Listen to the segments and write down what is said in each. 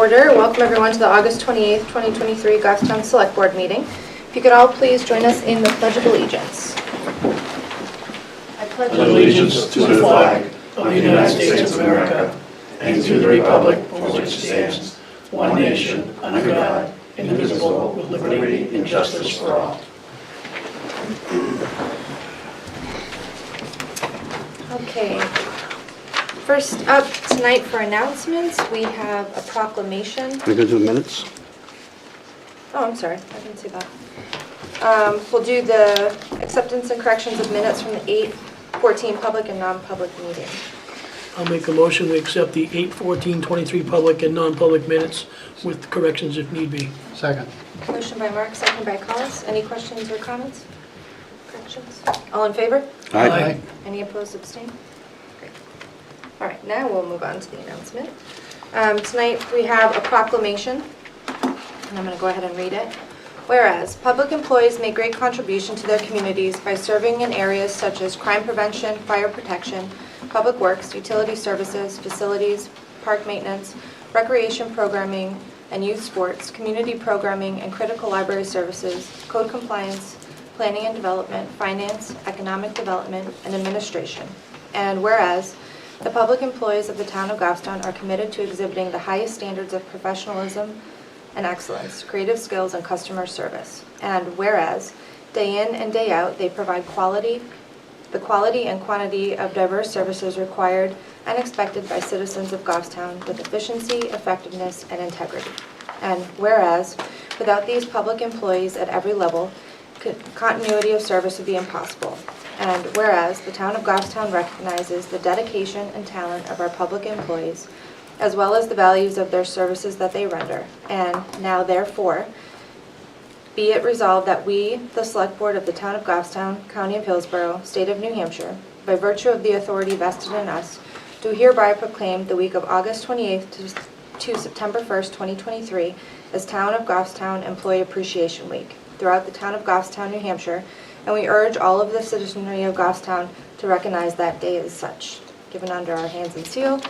order. Welcome everyone to the August 28th, 2023 Goffstown Select Board meeting. If you could all please join us in the Pledge of Allegiance. I pledge allegiance to the flag of the United States of America and to the republic for which it stands, one nation, under God, indivisible, with liberty and justice for all. Okay. First up tonight for announcements, we have a proclamation. Can we go to the minutes? Oh, I'm sorry, I didn't see that. We'll do the acceptance and corrections of minutes from the 8/14 public and non-public meeting. I'll make a motion to accept the 8/14/23 public and non-public minutes with corrections if need be. Second. Motion by Mark, second by Collis. Any questions or comments? Corrections? All in favor? Aye. Any opposed, abstain? Great. All right, now we'll move on to the announcement. Tonight we have a proclamation, and I'm going to go ahead and read it. Whereas, public employees make great contribution to their communities by serving in areas such as crime prevention, fire protection, public works, utility services, facilities, park maintenance, recreation programming, and youth sports, community programming, and critical library services, code compliance, planning and development, finance, economic development, and administration. And whereas, the public employees of the town of Goffstown are committed to exhibiting the highest standards of professionalism and excellence, creative skills, and customer service. And whereas, day in and day out, they provide the quality and quantity of diverse services required and expected by citizens of Goffstown with efficiency, effectiveness, and integrity. And whereas, without these public employees at every level, continuity of service would be impossible. And whereas, the town of Goffstown recognizes the dedication and talent of our public employees, as well as the values of their services that they render. And now, therefore, be it resolved that we, the Select Board of the Town of Goffstown, County of Hillsborough, State of New Hampshire, by virtue of the authority vested in us, do hereby proclaim the week of August 28th to September 1st, 2023 as Town of Goffstown Employee Appreciation Week throughout the Town of Goffstown, New Hampshire, and we urge all of the citizenry of Goffstown to recognize that day as such. Given under our hands and seal,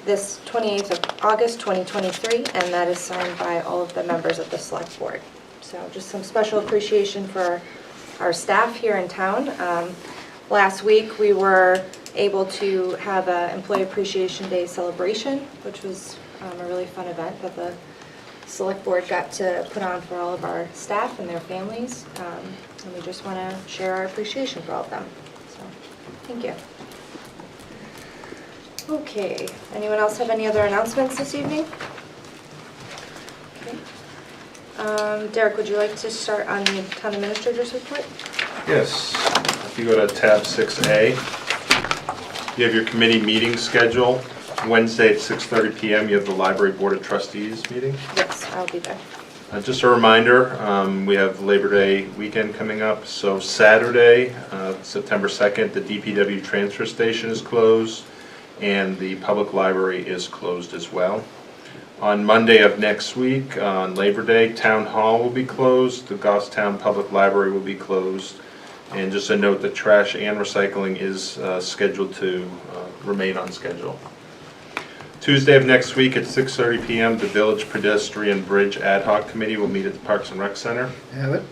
this 28th of August 2023, and that is signed by all of the members of the Select Board. So just some special appreciation for our staff here in town. Last week we were able to have an Employee Appreciation Day celebration, which was a really fun event that the Select Board got to put on for all of our staff and their families. And we just want to share our appreciation for all of them. So thank you. Okay, anyone else have any other announcements this evening? Okay. Derek, would you like to start on the Town Administrator's report? Yes. If you go to tab 6A, you have your committee meeting schedule. Wednesday at 6:30 p.m. you have the Library Board of Trustees meeting. Yes, I'll be there. Just a reminder, we have Labor Day weekend coming up. So Saturday, September 2nd, the DPW transfer station is closed, and the public library is closed as well. On Monday of next week, on Labor Day, Town Hall will be closed, the Goffstown Public Library will be closed, and just a note that trash and recycling is scheduled to remain on schedule. Tuesday of next week at 6:30 p.m., the Village Pedestrian Bridge Ad Hoc Committee will meet at the Parks and Rec Center. Have it?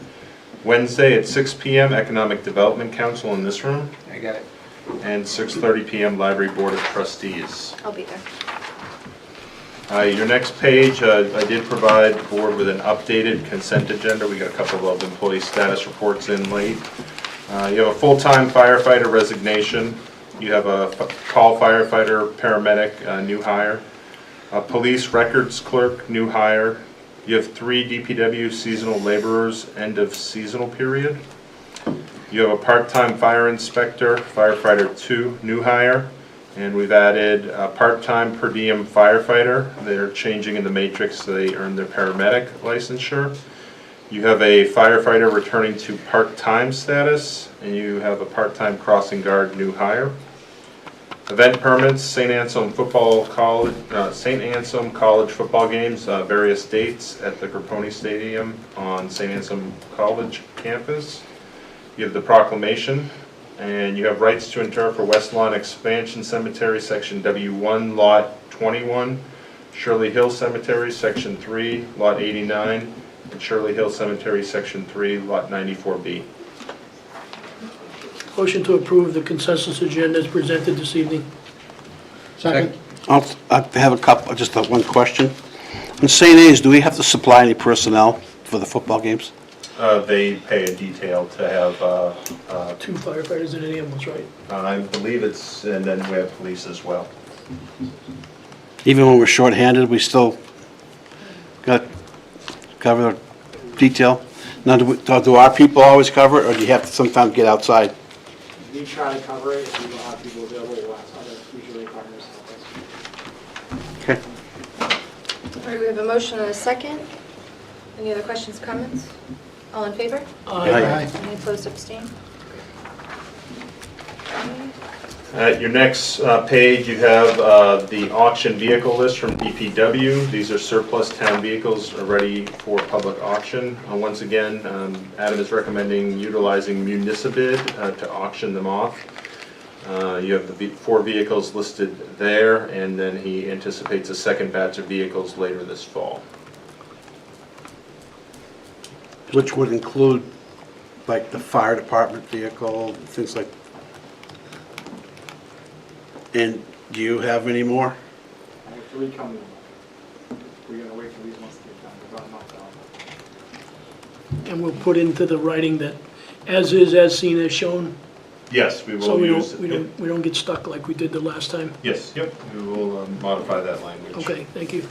Wednesday at 6 p.m., Economic Development Council in this room. I got it. And 6:30 p.m. Library Board of Trustees. I'll be there. Your next page, I did provide the board with an updated consent agenda. We got a couple of employee status reports in late. You have a full-time firefighter resignation. You have a call firefighter, paramedic, new hire. A police records clerk, new hire. You have 3 DPW seasonal laborers, end of seasonal period. You have a part-time fire inspector, firefighter 2, new hire, and we've added a part-time per diem firefighter. They're changing in the matrix so they earn their paramedic licensure. You have a firefighter returning to part-time status, and you have a part-time crossing guard, new hire. Event permits, St. Anselm College football games, various dates at the Grapponi Stadium on St. Anselm College campus. You have the proclamation, and you have rights to inter for West Lawn Expansion Cemetery, Section W1, Lot 21, Shirley Hill Cemetery, Section 3, Lot 89, and Shirley Hill Cemetery, Section 3, Lot 94B. Motion to approve the consensus agenda as presented this evening. Second. I have a couple, just one question. In St. A's, do we have to supply any personnel for the football games? They pay a detail to have, 2 firefighters and an ambulance, right? I believe it's, and then we have police as well. Even when we're shorthanded, we still got cover the detail? Now, do our people always cover it, or do you have to sometimes get outside? We try to cover it. If we don't have people available, we'll ask other usually partners to help us. Okay. All right, we have a motion and a second. Any other questions, comments? All in favor? Aye. Any opposed, abstain? At your next page, you have the auction vehicle list from DPW. These are surplus town vehicles ready for public auction. Once again, Adam is recommending utilizing Municipid to auction them off. You have the 4 vehicles listed there, and then he anticipates a second batch of vehicles later this fall. Which would include, like, the fire department vehicle, things like. And do you have any more? I have 3 coming. We're gonna wait for these ones to get done. We're about knocked out. And we'll put into the writing that as is, as seen, as shown, Yes, we so will we use. we don't get stuck like we did the last time. Yes, yep, we will modify that language. Okay, thank you.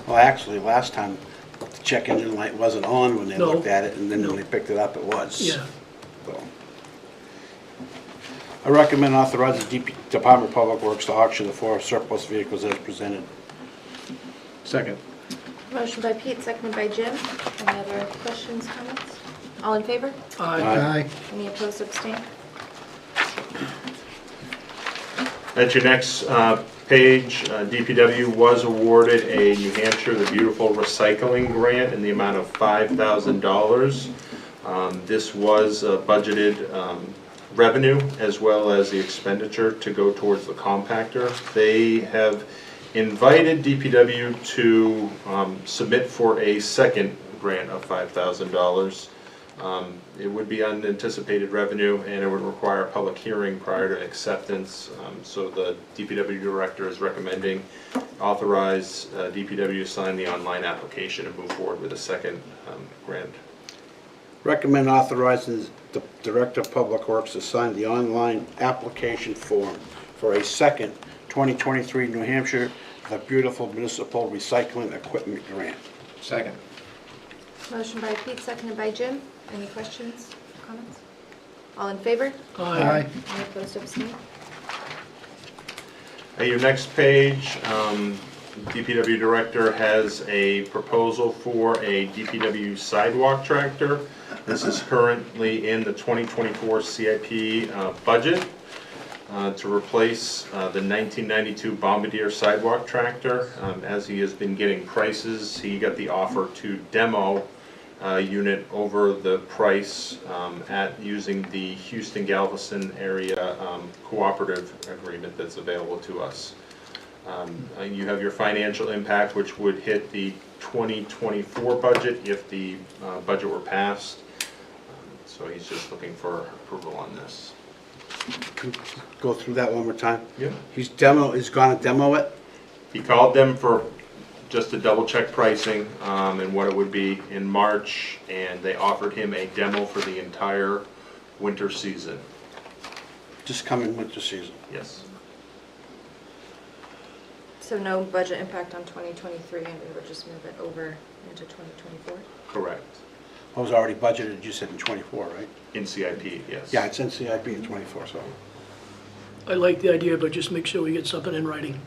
Well, actually, last time, the check engine light wasn't on when they No. looked at it, and then No. when they picked it up, it was. Yeah. So. I recommend authorizing the Department of Public Works to auction the 4 surplus vehicles as presented. Second. Motion by Pete, seconded by Jim. Any other questions, comments? All in favor? Aye. Any opposed, abstain? At your next page, DPW was awarded a New Hampshire the Beautiful Recycling Grant in the amount of $5,000. This was budgeted revenue as well as the expenditure to go towards the compactor. They have invited DPW to submit for a second grant of $5,000. It would be unanticipated revenue, and it would require a public hearing prior to acceptance. So the DPW director is recommending authorize DPW to sign the online application and move forward with a second grant. Recommend authorizing the Director of Public Works to sign the online application form for a second 2023 New Hampshire The Beautiful Municipal Recycling Equipment Grant. Second. Motion by Pete, seconded by Jim. Any questions, comments? All in favor? Aye. Any opposed, abstain? At your next page, DPW Director has a proposal for a DPW sidewalk tractor. This is currently in the 2024 CIP budget to replace the 1992 Bombardier sidewalk tractor. As he has been getting prices, he got the offer to demo unit over the price at using the Houston Galveston area cooperative agreement that's available to us. You have your financial impact, which would hit the 2024 budget if the budget were passed. So he's just looking for approval on this. Can you go through that one more time? Yeah. He's gonna demo it? He called them for just to double check pricing and what it would be in March, and they offered him a demo for the entire winter season. Just coming winter season. Yes. So no budget impact on 2023, and we would just move it over into 2024? Correct. I was already budgeted, you said in 24, right? In CIP, yes. Yeah, it's in CIP in 24, so I like the idea, but just make sure we get something in writing.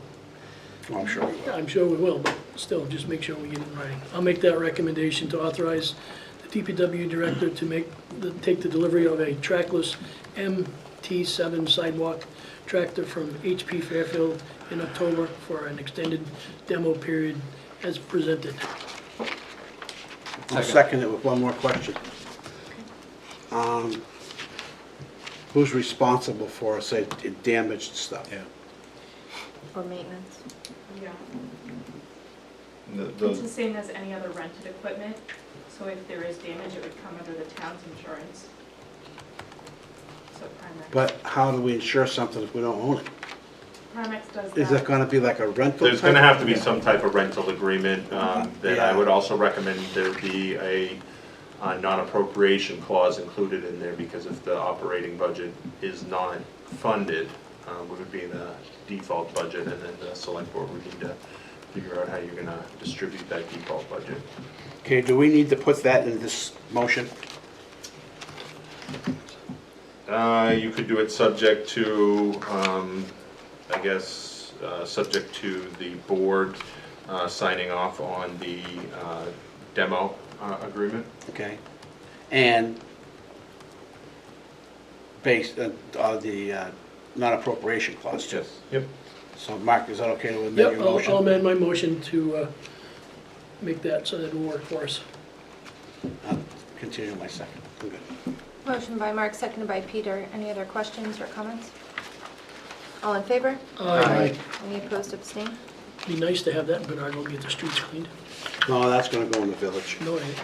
well, I'm sure we will. I'm sure we will, but still, just make sure we get it in writing. I'll make that recommendation to authorize the DPW director to take the delivery of a trackless MT7 sidewalk tractor from HP Fairfield in October for an extended demo period as presented. I'll second it with one more question. Who's responsible for, say, the damaged stuff? Yeah. Or maintenance? It's the same as any other rented equipment, so if there is damage, it would come under the town's insurance. So Primex. But how do we insure something if we don't own it? Primex does Is that. it gonna be like a rental? There's gonna type? have to be some type of rental agreement, that I Yeah. would also recommend there be a non-appropriation clause included in there, because if the operating budget is not funded, we would be in the default budget, and then the select board would need to figure out how you're gonna distribute that default budget. Okay, do we need to put that in this motion? You could do it subject to, I guess, subject to the board signing off on the demo agreement. Okay. And based on the non-appropriation clause too. Yep. So Mark, is that okay to amend Yep, your I'll motion? amend my motion to make that so that it will work for us. I'll continue my second. I'm good. Motion by Mark, seconded by Peter. Any other questions or comments? All in favor? Aye. Any opposed, abstain? Be nice to have that in Bernardo, get the streets cleaned. No, that's gonna go in the village. No, it ain't.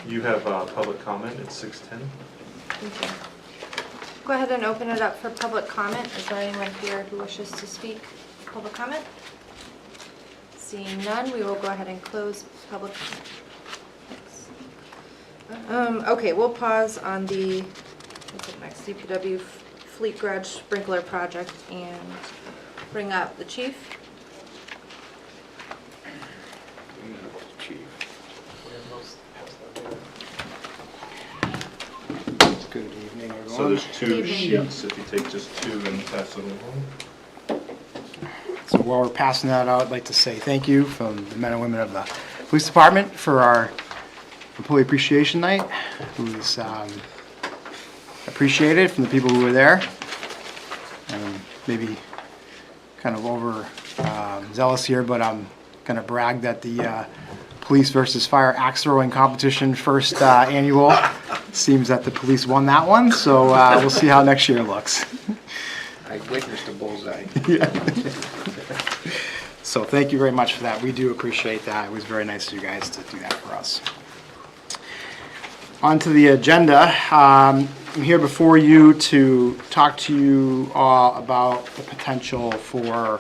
You have public comment at 6:10. Thank you. Go ahead and open it up for public comment. Is there anyone here who wishes to speak? Public comment? Seeing none, we will go ahead and close public comment. Thanks. Okay, we'll pause on the, what's it next, DPW Fleet Garage Sprinkler Project and bring up the chief. Good evening, So everyone. there's two Evening. sheets, if you take just two and pass it along. So while we're passing that out, I'd like to say thank you from the men and women of the police department for our employee appreciation night. It was appreciated from the people who were there. And maybe kind of over zealous here, but I'm gonna brag that the police versus fire axe throwing competition first annual, seems that the police won that one, so we'll see how next year looks. I witnessed a bullseye. So thank you very much for that. We do appreciate that. It was very nice of you guys to do that for us. On to the agenda. I'm here before you to talk to you all about the potential for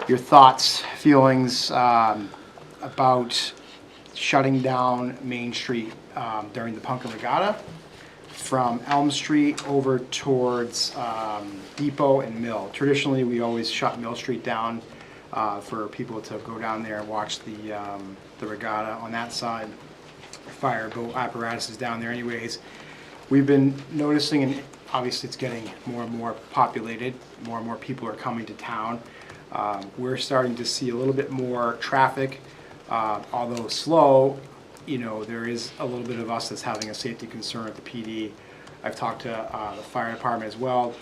your thoughts, feelings about shutting down Main Street during the Pumpkin Regatta from Elm Street over towards Depot and Mill. Traditionally, we always shut Mill Street down for people to go down there and watch the regatta on that side. Fire boat apparatus is down there anyways. We've been noticing, and obviously it's getting more and more populated, more and more people are coming to town. We're starting to see a little bit more traffic, although slow. You know, there is a little bit of us that's having a safety concern at the PD. I've talked to the fire department as well,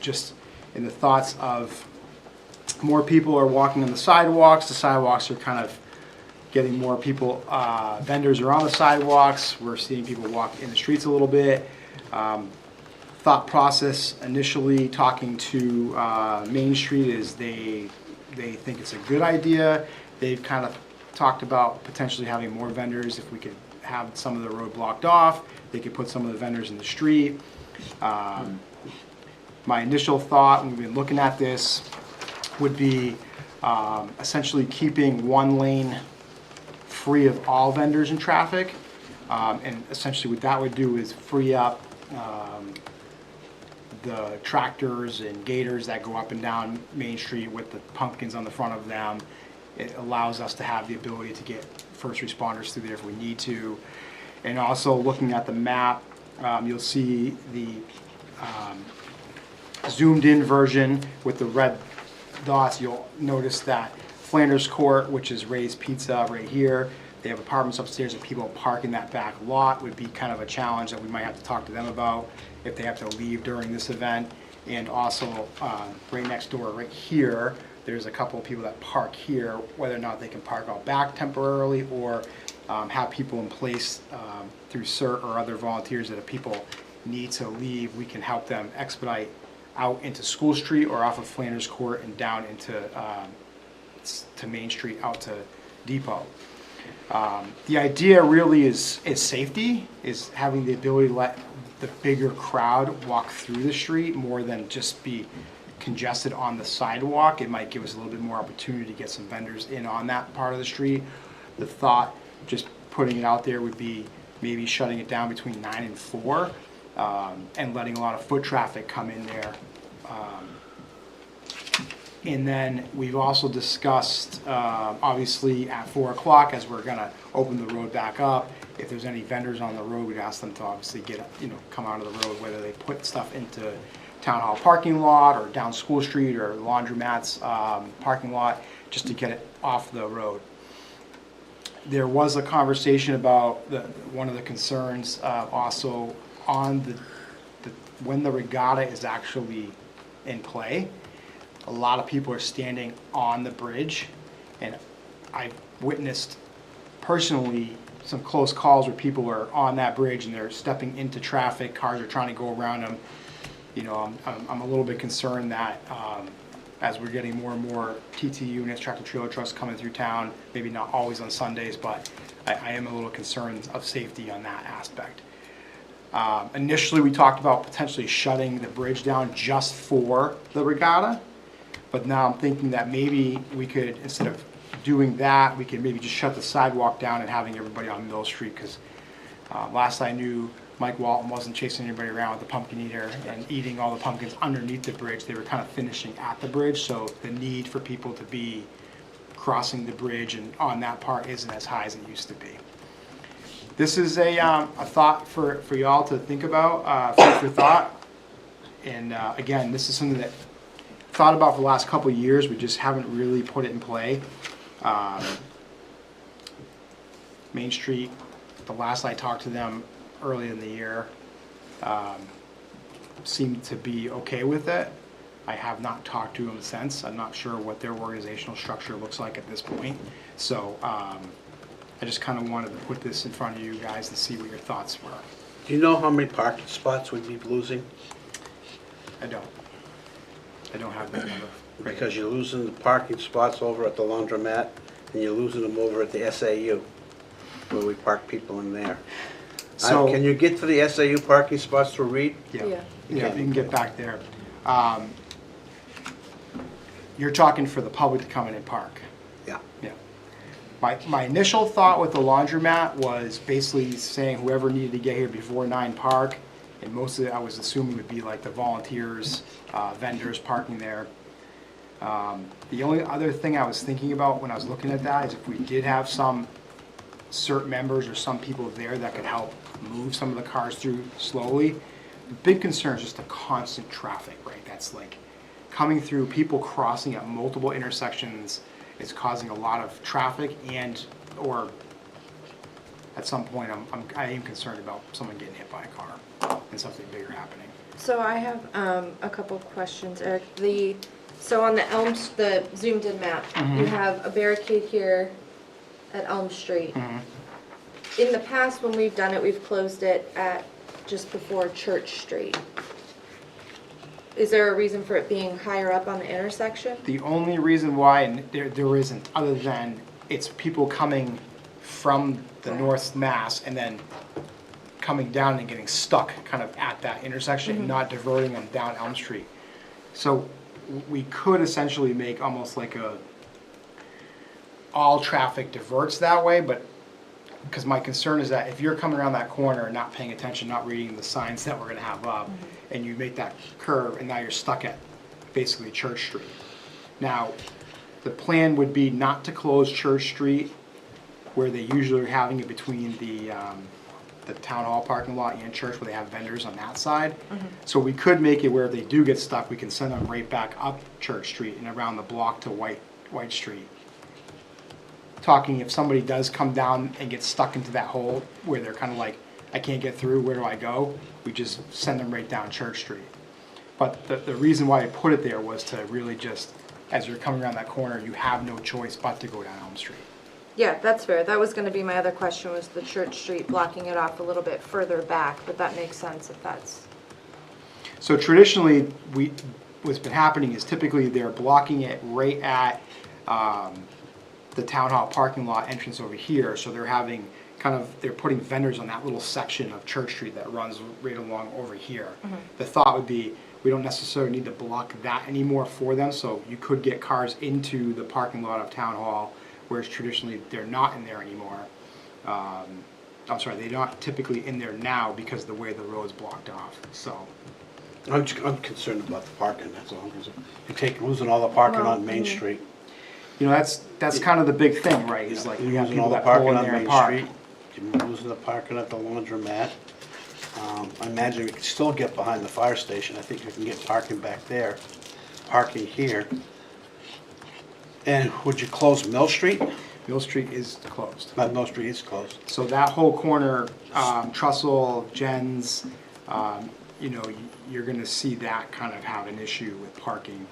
just in the thoughts of more people are walking on the sidewalks are kind of getting more people, vendors are on the sidewalks, we're seeing people walk in the streets a little bit. Thought process initially talking to Main Street is they think it's a good idea. They've kind of talked about potentially having more vendors. If we could have some of the road blocked off, they could put some of the vendors in the street. My initial thought when we've been looking at this would be essentially keeping one lane free of all vendors and traffic. And essentially what that would do is free up the tractors and gators that go up and down Main Street with the pumpkins on the front of them. It allows us to have the ability to get first responders through there if we need to. And also looking at the map, you'll see the zoomed in version with the red dots. You'll notice that Flanders Court, which is Ray's Pizza right here, they have apartments upstairs and people park in that back lot, would be kind of a challenge that we might have to talk to them about if they have to leave during this event. And also right next door, right here, there's a couple of people that park here, whether or not they can park out back temporarily or have people in place through CERT or other volunteers that if people need to leave, we can help them expedite out into School Street or off of Flanders Court and down into to Main Street out to Depot. The idea really is safety, is having the ability to let the bigger crowd walk through the street more than just be congested on the sidewalk. It might give us a little bit more opportunity to get some vendors in on that part of the street. The thought, just putting it out there, would be maybe shutting it down between 9 and 4 and letting a lot of foot traffic come in there. And then we've also discussed, obviously at 4 o'clock, as we're gonna open the road back up, if there's any vendors on the road, we'd ask them to obviously come out of the road, whether they put stuff into Town Hall parking lot or down School Street or laundromats parking lot, just to get it off the road. There was a conversation about one of the concerns also on when the regatta is actually in play. A lot of people are standing on the bridge, and I've witnessed personally some close calls where people are on that bridge and they're stepping into traffic, cars are trying to go around them. You know, I'm a little bit concerned that as we're getting more and more TT units, tractor trailer trucks coming through town, maybe not always on Sundays, but I am a little concerned of safety on that aspect. Initially, we talked about potentially shutting the bridge down just for the regatta, but now I'm thinking that maybe we could, instead of doing that, we could maybe just shut the sidewalk down and having everybody on Mill Street, because last I knew, Mike Walton wasn't chasing anybody around with the pumpkin eater and eating all the pumpkins underneath the bridge. They were kind of finishing at the bridge, so the need for people to be crossing the bridge and on that part isn't as high as it used to be. This is a thought for y'all to think about, food for thought. And again, this is something that thought about for the last couple of years. We just haven't really put it in play. Main Street, the last I talked to them early in the year, seemed to be okay with it. I have not talked to them since. I'm not sure what their organizational structure looks like at this point. So I just kind of wanted to put this in front of you guys to see what your thoughts were. Do you know how many parking spots we'd be losing? I don't have that number. Because you're losing the parking spots over at the laundromat, and you're losing them over at the SAU, where we park people in there. So Can you get to the SAU parking spots through Reed? Yeah, Yeah. you can get back there. You're talking for the public to come in and park. Yeah. Yeah. My initial thought with the laundromat was basically saying whoever needed to get here before 9 park, and most of it I was assuming would be like the volunteers, vendors parking there. The only other thing I was thinking about when I was looking at that is if we did have some CERT members or some people there that could help move some of the cars through slowly. The big concern is just the constant traffic, right? That's like coming through, people crossing at multiple intersections is causing a lot of traffic, and or at some point I am concerned about someone getting hit by a car and something bigger happening. So I have a couple questions, Eric. So on the Elms, the zoomed in map, you have a barricade here at Elm Street. In the past, when we've done it, we've closed it at just before Church Street. Is there a reason for it being higher up on the intersection? The only reason why, and there isn't, other than it's people coming from the North Mass and then coming down and getting stuck kind of at that intersection and not diverting them down Elm Street. So we could essentially make almost like all traffic diverts that way, but because my concern is that if you're coming around that corner and not paying attention, not reading the signs that we're going to have up, and you make that curve and now you're stuck at basically Church Street. Now, the plan would be not to close Church Street where they usually are having it between the town hall parking lot and church, where they have vendors on that side. So we could make it where if they do get stuck, we can send them right back up Church Street and around the block to White Street. Talking if somebody does come down and get stuck into that hole where they're kind of like, I can't get through, where do I go? We just send them right down Church Street. But the reason why I put it there was to really just, as you're coming around that corner, you have no choice but to go down Elm Street. Yeah, that's fair. That was gonna be my other question, was the Church Street blocking it off a little bit further back, but that makes sense if that's... So traditionally, what's been happening is typically they're blocking it right at the town hall parking lot entrance over here. So they're having they're putting vendors on that little section of Church Street that runs right along over here. The thought would be, we don't necessarily need to block that anymore for them, so you could get cars into the parking lot of town hall, whereas traditionally they're not in there anymore. I'm sorry, they're not typically in there now because of the way the road's blocked off, so. I'm concerned about the parking, that's all. You're losing all the parking on Main Street. You know, that's kind of the big thing, right, is like, we You're have losing all people the that pull parking in on there and Main park. Street. You're losing the parking at the laundromat. I imagine we could still get behind the fire station. I think we can get parking back there, parking here. And would you close Mill Street? Mill Street is closed. Mill Street is closed. So that whole corner, Trussell, Jens, you know, you're gonna see that kind of have an issue with parking.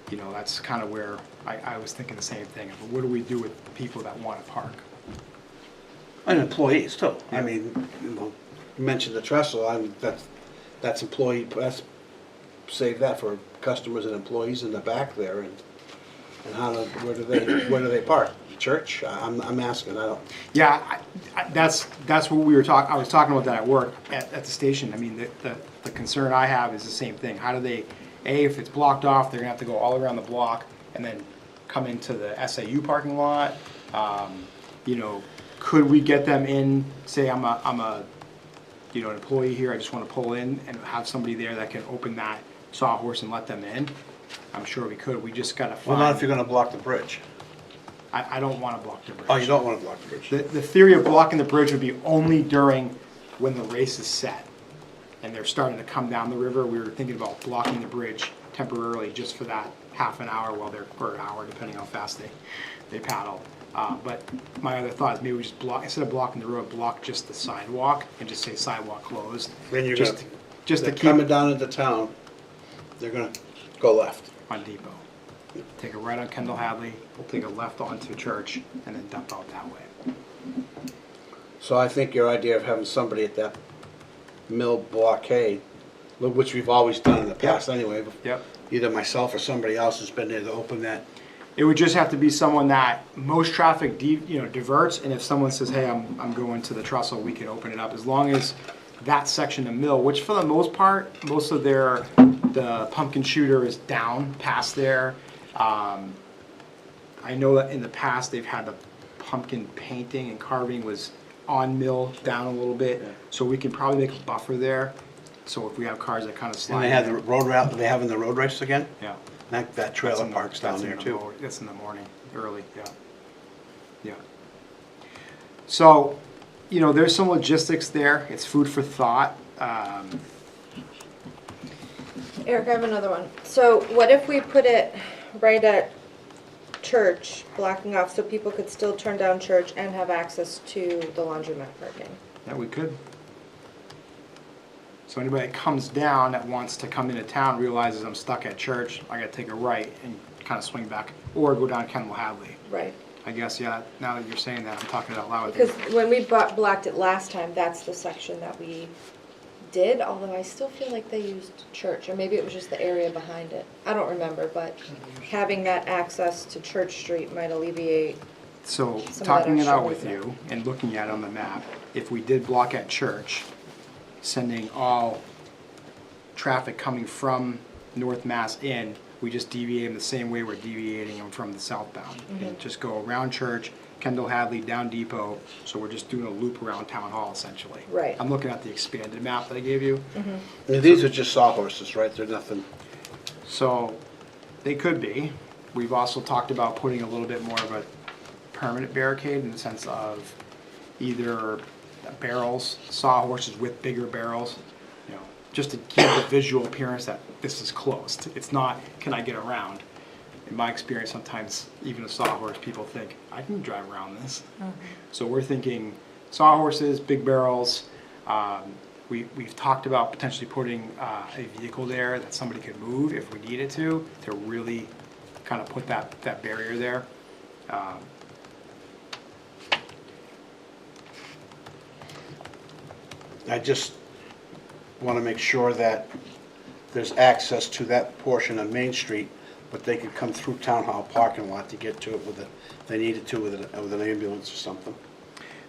You know, that's kind of where I was thinking the same thing. But what do we do with people that want to park? And employees too. I mean, you mentioned the trestle, that's employee, save that for customers and employees in the back there, and where do they park? Church? I'm asking, I don't. Yeah, that's what we were talking, I was talking about that at work, at the station. I mean, the concern I have is the same thing. How do they, if it's blocked off, they're gonna have to go all around the block and then come into the SAU parking lot. You know, could we get them in, say I'm a you know, an employee here, I just wanna pull in and have somebody there that can open that sawhorse and let them in? I'm sure we could, we just gotta Well, not if find, you're gonna block the bridge. I don't wanna block the bridge. Oh, you don't wanna block the bridge? The theory of blocking the bridge would be only during when the race is set and they're starting to come down the river. We were thinking about blocking the bridge temporarily just for that half an hour or an hour, depending how fast they paddle. But my other thought is maybe we just block, instead of blocking the road, block just the sidewalk and just say sidewalk closed. Then you're Just gonna, just to they're keep coming down into town, they're gonna go left. on Depot. Take a right on Kendall Hadley, take a left onto Church, and then dump out that way. So I think your idea of having somebody at that mill blockade, which we've always done in the past anyway, Yep. either myself or somebody else has been there to open that. It would just have to be someone that most traffic diverts, and if someone says, hey, I'm going to the trestle, we can open it up, as long as that section of mill, which for the most part, most of the pumpkin shooter is down past there. I know that in the past, they've had the pumpkin painting and carving was on mill, down a little bit, so we can probably make a buffer there. So if we have cars that kind of slide. And they have the road route, they having the road race again? Yeah. That That's trailer in the- park's down that's in there the too. mor- That's in the morning, early, yeah. Yeah. So, you know, there's some logistics there. It's food for thought. Eric, I have another one. So what if we put it right at Church, blocking off so people could still turn down Church and have access to the laundromat parking? Yeah, we could. So anybody that comes down that wants to come into town realizes I'm stuck at Church, I gotta take a right and kind of swing back, or go down Kendall Hadley. Right. I guess, yeah, now that you're saying that, I'm talking out loud with you. Because when we blocked it last time, that's the section that we did, although I still feel like they used Church, or maybe it was just the area behind it. I don't remember, but having that access to Church Street might alleviate. So, that talking it out extra with movement. you and looking at it on the map, if we did block at Church, sending all traffic coming from North Mass in, we just deviate them the same way we're deviating them from the southbound. And just go around Church, Kendall Hadley, down Depot, so we're just doing a loop around Town Hall essentially. Right. I'm looking at the expanded map that I gave you. And these are just sawhorses, right? They're nothing. So, they could be. We've also talked about putting a little bit more of a permanent barricade in the sense of either barrels, sawhorses with bigger barrels, you know, just to give the visual appearance that this is closed. It's not, can I get around? In my experience, sometimes even a sawhorse, people think, I can drive around this. So we're thinking sawhorses, big barrels. We've talked about potentially putting a vehicle there that somebody could move if we needed to really kind of put that barrier there. want to make sure that there's access to that portion of Main Street, but they could come through Town Hall parking lot to get to it with if they needed to with an ambulance or something.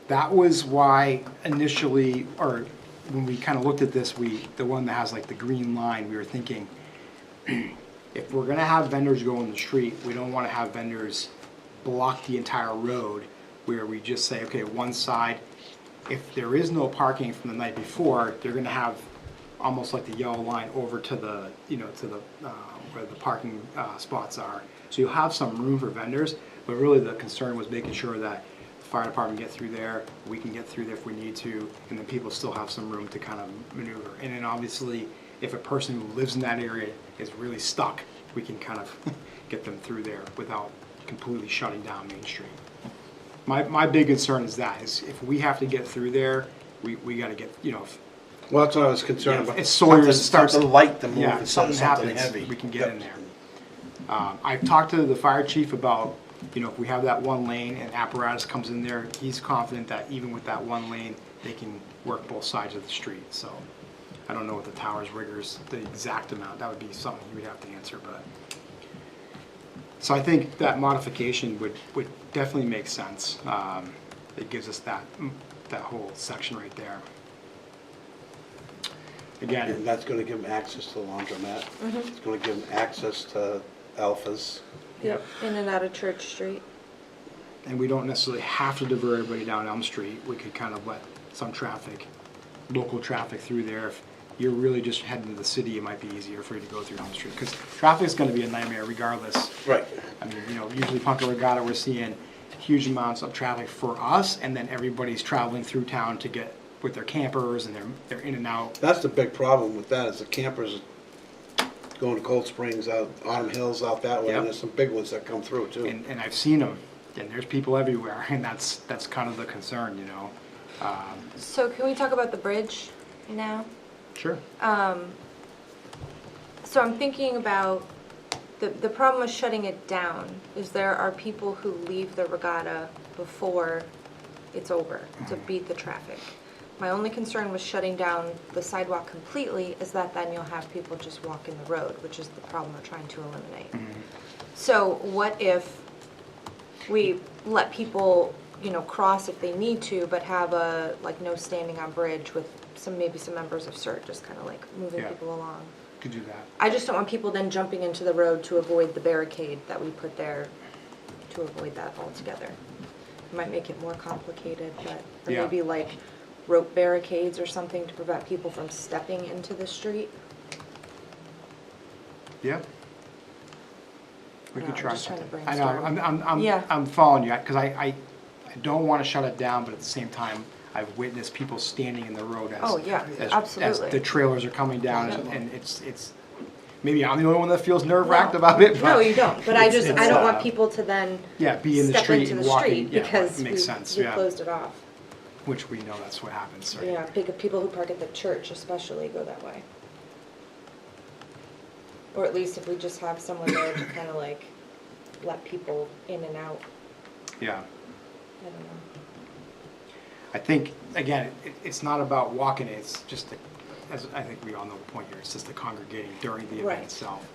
That was why initially, or when we kind of looked at this, the one that has like the green line, we were thinking, if we're gonna have vendors go in the street, we don't wanna have vendors block the entire road, where we just say, okay, one side, if there is no parking from the night before, they're gonna have almost like the yellow line over to the, where the parking spots are. So you'll have some room for vendors, but really the concern was making sure that the fire department get through there, we can get through there if we need to, and then people still have some room to kind of maneuver. And then obviously, if a person who lives in that area is really stuck, we can kind of get them through there without completely shutting down Main Street. My big concern is that, is if we have to get through there, we gotta get, Well, that's what I was concerned Yeah, about. if Sawyer's starts- Something light to move yeah, if instead of something something happens, heavy. we can get Yep. in there. I've talked to the fire chief about, if we have that one lane and apparatus comes in there, he's confident that even with that one lane, they can work both sides of the street, so. I don't know what the tower's riggers, the exact amount, that would be something he would have to answer, but. So I think that modification would definitely make sense. It gives us that whole section right there. Again, And that's gonna give them access to the laundromat. It's gonna give them access to Alphas. Yep. In and out of Church Street. and we don't necessarily have to divert everybody down Elm Street. We could kind of let some traffic, local traffic through there. If you're really just heading to the city, it might be easier for you to go through Elm Street, because traffic's gonna be a nightmare regardless. Right. I mean, usually Punta Regatta, we're seeing huge amounts of traffic for us, and then everybody's traveling through town to get with their campers, and they're in and out. That's the big problem with that, is the campers going to Cold Springs, out Autumn Hills, out that way, Yep. and there's some big ones that come through too. And I've seen them, and there's people everywhere, and that's kind of the concern, So can we talk about the bridge now? Sure. So I'm thinking about, the problem with shutting it down is there are people who leave the regatta before it's over to beat the traffic. My only concern with shutting down the sidewalk completely is that then you'll have people just walking the road, which is the problem we're trying to eliminate. So what if we let people, cross if they need to, but have a, no standing on bridge with maybe some members of CERT, just kind of moving Yeah. people along. Could do that. I just don't want people then jumping into the road to avoid the barricade that we put there, to avoid that altogether. It might make it more complicated, but, or Yeah. maybe rope barricades or something to prevent people from stepping into the street. Yeah. We No, could I'm try just trying to something. I know, brainstorm. Yeah. I'm following you, because I don't want to shut it down, but at the same time, I've witnessed people standing in the road as. Oh, yeah, as absolutely. the trailers are coming down, Yeah. and it's, maybe I'm the only one that feels nerve-wracked No. about it, but. No, you don't, but I it's- don't it's, want people to then Yeah, be in the step street into and the walking, street yeah, because makes sense, we yeah, closed it off. which we know that's what happens, right? Yeah, people who park at the church especially go that way. Or at least if we just have someone there to kind of let people in and out, Yeah. I don't know. I think, again, it's not about walking, it's just, as I think we all know the point here, it's just the congregating during the Right. event itself.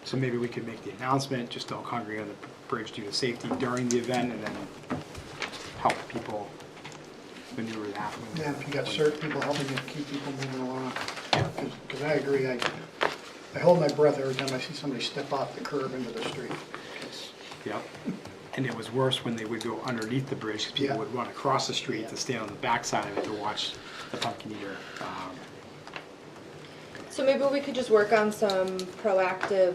So maybe we could make the announcement, just don't congregate on the bridge due to safety during the event, and then help people maneuver that. Yeah, if you got certain people helping you keep people moving along. Because I agree, I hold my breath every time I see somebody step off the curb into the street. It's- Yep. And it was worse when they would go underneath the bridge, because people Yeah. would run across the street to stand on the backside of it to watch the pumpkin eater. So maybe we could just work on some proactive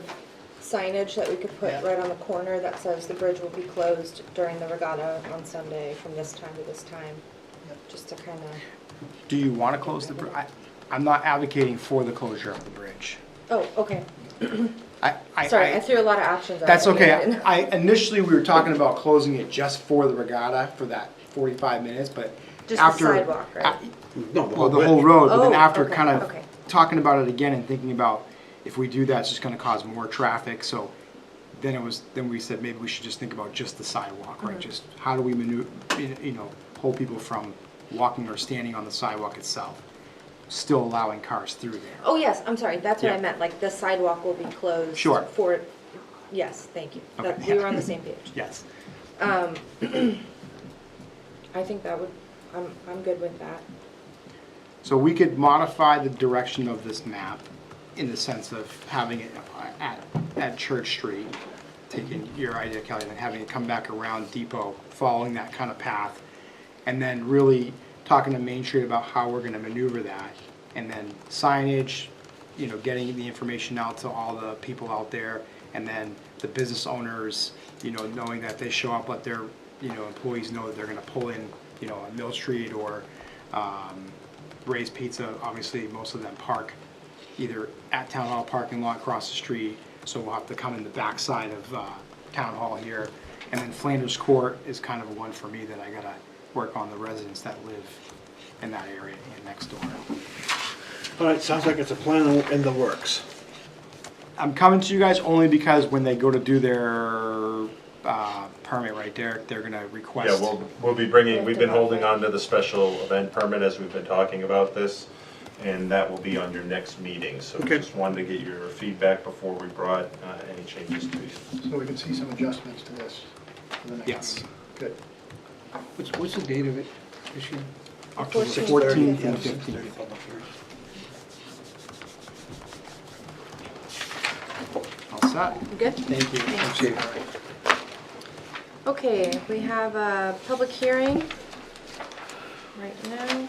signage that we could put Yeah. right on the corner that says the bridge will be closed during the regatta on Sunday from this time to this time. Yep. Just to kind of, Do you want to close the bridge? I'm not advocating for the closure of the bridge. oh, okay. Sorry, I threw a lot of options out. That's at you. okay. Initially, we were talking about closing it just for the regatta, for that 45 minutes, but Just the after. sidewalk, right? No, Well, the whole road, but then Oh, after okay, kind of okay. talking about it again and thinking about, if we do that, it's just gonna cause more traffic, so then we said maybe we should just think about just the sidewalk, right? Just how do we hold people from walking or standing on the sidewalk itself? still allowing cars through there. Oh, yes, I'm sorry, that's what I Yeah. meant, like the sidewalk will be closed. Sure. For, yes, thank you. Okay, That, we were yeah. on the same page. Yes. I think that would, I'm good with that. So we could modify the direction of this map in the sense of having it at Church Street, taking your idea, Kelly, and having it come back around Depot, following that kind of path, and then really talking to Main Street about how we're gonna maneuver that, and then signage, you know, getting the information out to all the people out there, and then the business owners, you know, knowing that they show up, let their, you know, employees know that they're gonna pull in, you know, on Mill Street or Ray's Pizza. Obviously, most of them park either at Town Hall parking lot across the street, so we'll have to come in the backside of Town Hall here. And then Flanders Court is kind of one for me that I gotta work on the residents that live in that area and next door. All right, sounds like it's a plan in the works. I'm coming to you guys only because when they go to do their permit right there, they're gonna request. Yeah, we'll be bringing, we've been holding on to the special event permit as we've been talking about this, and that will be on your next meeting. So Okay. just wanted to get your feedback before we brought any changes to you. So we can see some adjustments to this for the next Yes. meeting. Good. What's the date of it this year? October 14th. 14th and 15th. All set? You good? Thank you. Thanks. Okay, we have a public hearing right now.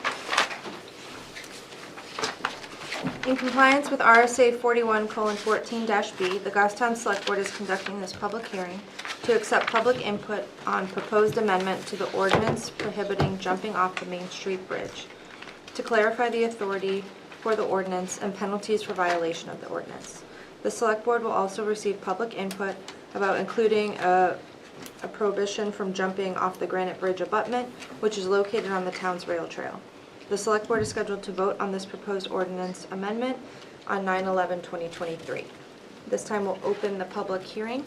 In compliance with RSA 41:14-B, the Goffstown Select Board is conducting this public hearing to accept public input on proposed amendment to the ordinance prohibiting jumping off the Main Street Bridge, to clarify the authority for the ordinance and penalties for violation of the ordinance. The Select Board will also receive public input about including a prohibition from jumping off the Granite Bridge abutment, which is located on the town's rail trail. The Select Board is scheduled to vote on this proposed ordinance amendment on 9/11/2023. This time we'll open the public hearing.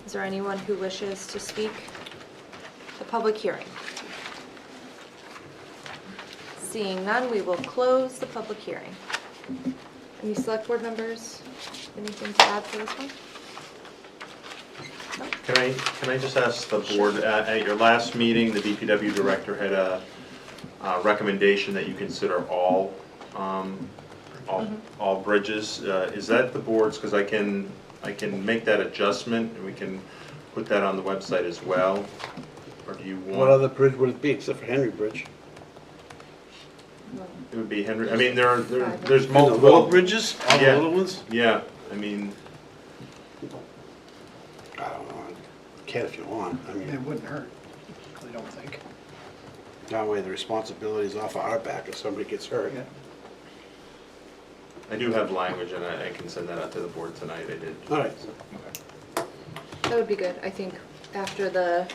Is there anyone who wishes to speak? The public hearing. Seeing none, we will close the public hearing. Any Select Board members, anything to add for this one? Can I just ask the board, at your last meeting, the DPW director had a recommendation that you consider all bridges. Is that the board's, because I can make that adjustment, and we can put that on the website as well? Or do you What want, other bridge would it be except for Henry Bridge? it would be Henry, I mean, there's And the little multiple, bridges, all the Yeah. little ones? yeah, I mean, I don't know, can if you want, I It mean, wouldn't hurt, I don't think. that way the responsibility is off of our back if somebody gets hurt. Yeah. I do have language, and I can send that out to the board tonight, I did. All right, That would be good, I think, after the,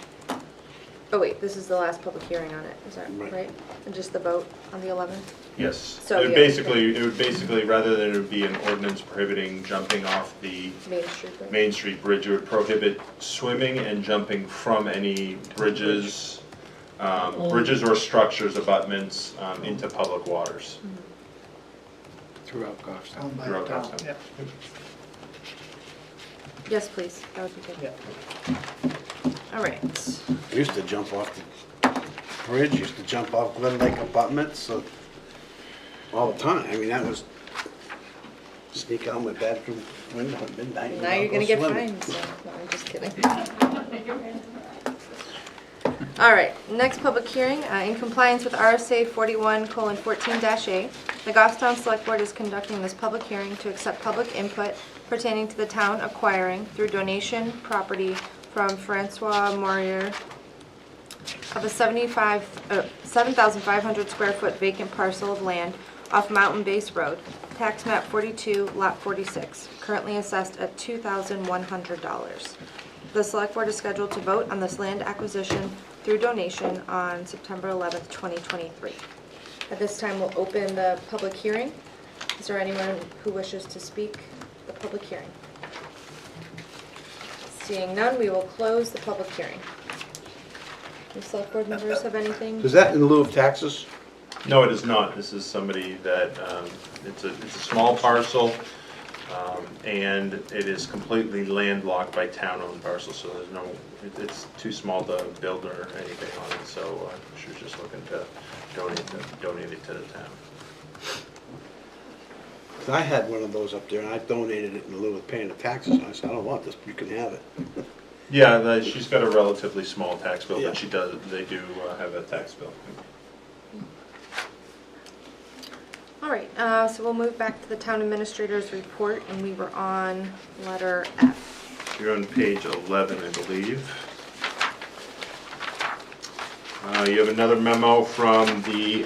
oh wait, this is the last public hearing on it, is that Right. right? And just the vote on the 11th? Yes, So, it would yeah. basically, rather than it would be an ordinance prohibiting jumping off the Main Street Bridge. Main Street Bridge, it would prohibit swimming and jumping from any bridges, bridges or structures, abutments, into public waters. throughout Goffstown. Owned by Throughout the town, Goffstown. yep. Yes, please, that would be good. Yeah. All right, I used to jump off the bridge, used to jump off Glen Lake abutments, so, all the time, I mean, that was, sneak out my bedroom window at midnight. and now I'll you're go gonna get swimming. fined, so, no, I'm just kidding. All right, next public hearing, in compliance with RSA 41:14-A, the Goffstown Select Board is conducting this public hearing to accept public input pertaining to the town acquiring through donation property from Francois Morier of a 7,500 square foot vacant parcel of land off Mountain Base Road, tax map 42, lot 46, currently assessed at $2,100. The Select Board is scheduled to vote on this land acquisition through donation on September 11th, 2023. At this time, we'll open the public hearing. Is there anyone who wishes to speak the public hearing? Seeing none, we will close the public hearing. Do Select Board members have anything? Is that in lieu of taxes? No, it is not. This is somebody that, it's a small parcel, and it is completely landlocked by town-owned parcels, so there's no, it's too small to build or anything on it, so she was just looking to donate it to the town. 'Cause I had one of those up there, and I donated it in lieu of paying the taxes, and I said, I don't want this, you can have it. Yeah, she's got a relatively small tax bill, Yeah. but they do have a tax bill. All right, so we'll move back to the town administrator's report, and we were on letter F. You're on page 11, I believe. You have another memo from the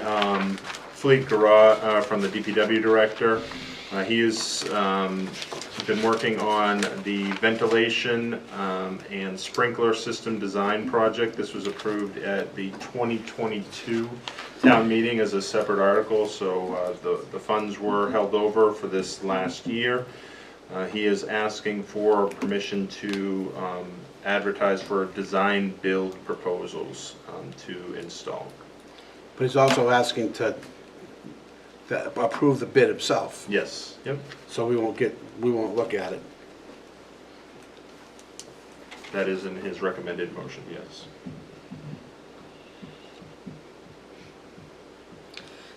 fleet garage, from the DPW director. He has been working on the ventilation and sprinkler system design project. This was approved at the 2022 town meeting as a separate article, so the funds were held over for this last year. He is asking for permission to advertise for design build proposals to install. But he's also asking to approve the bid himself, Yes, yep, so we won't look at it. that is in his recommended motion, yes.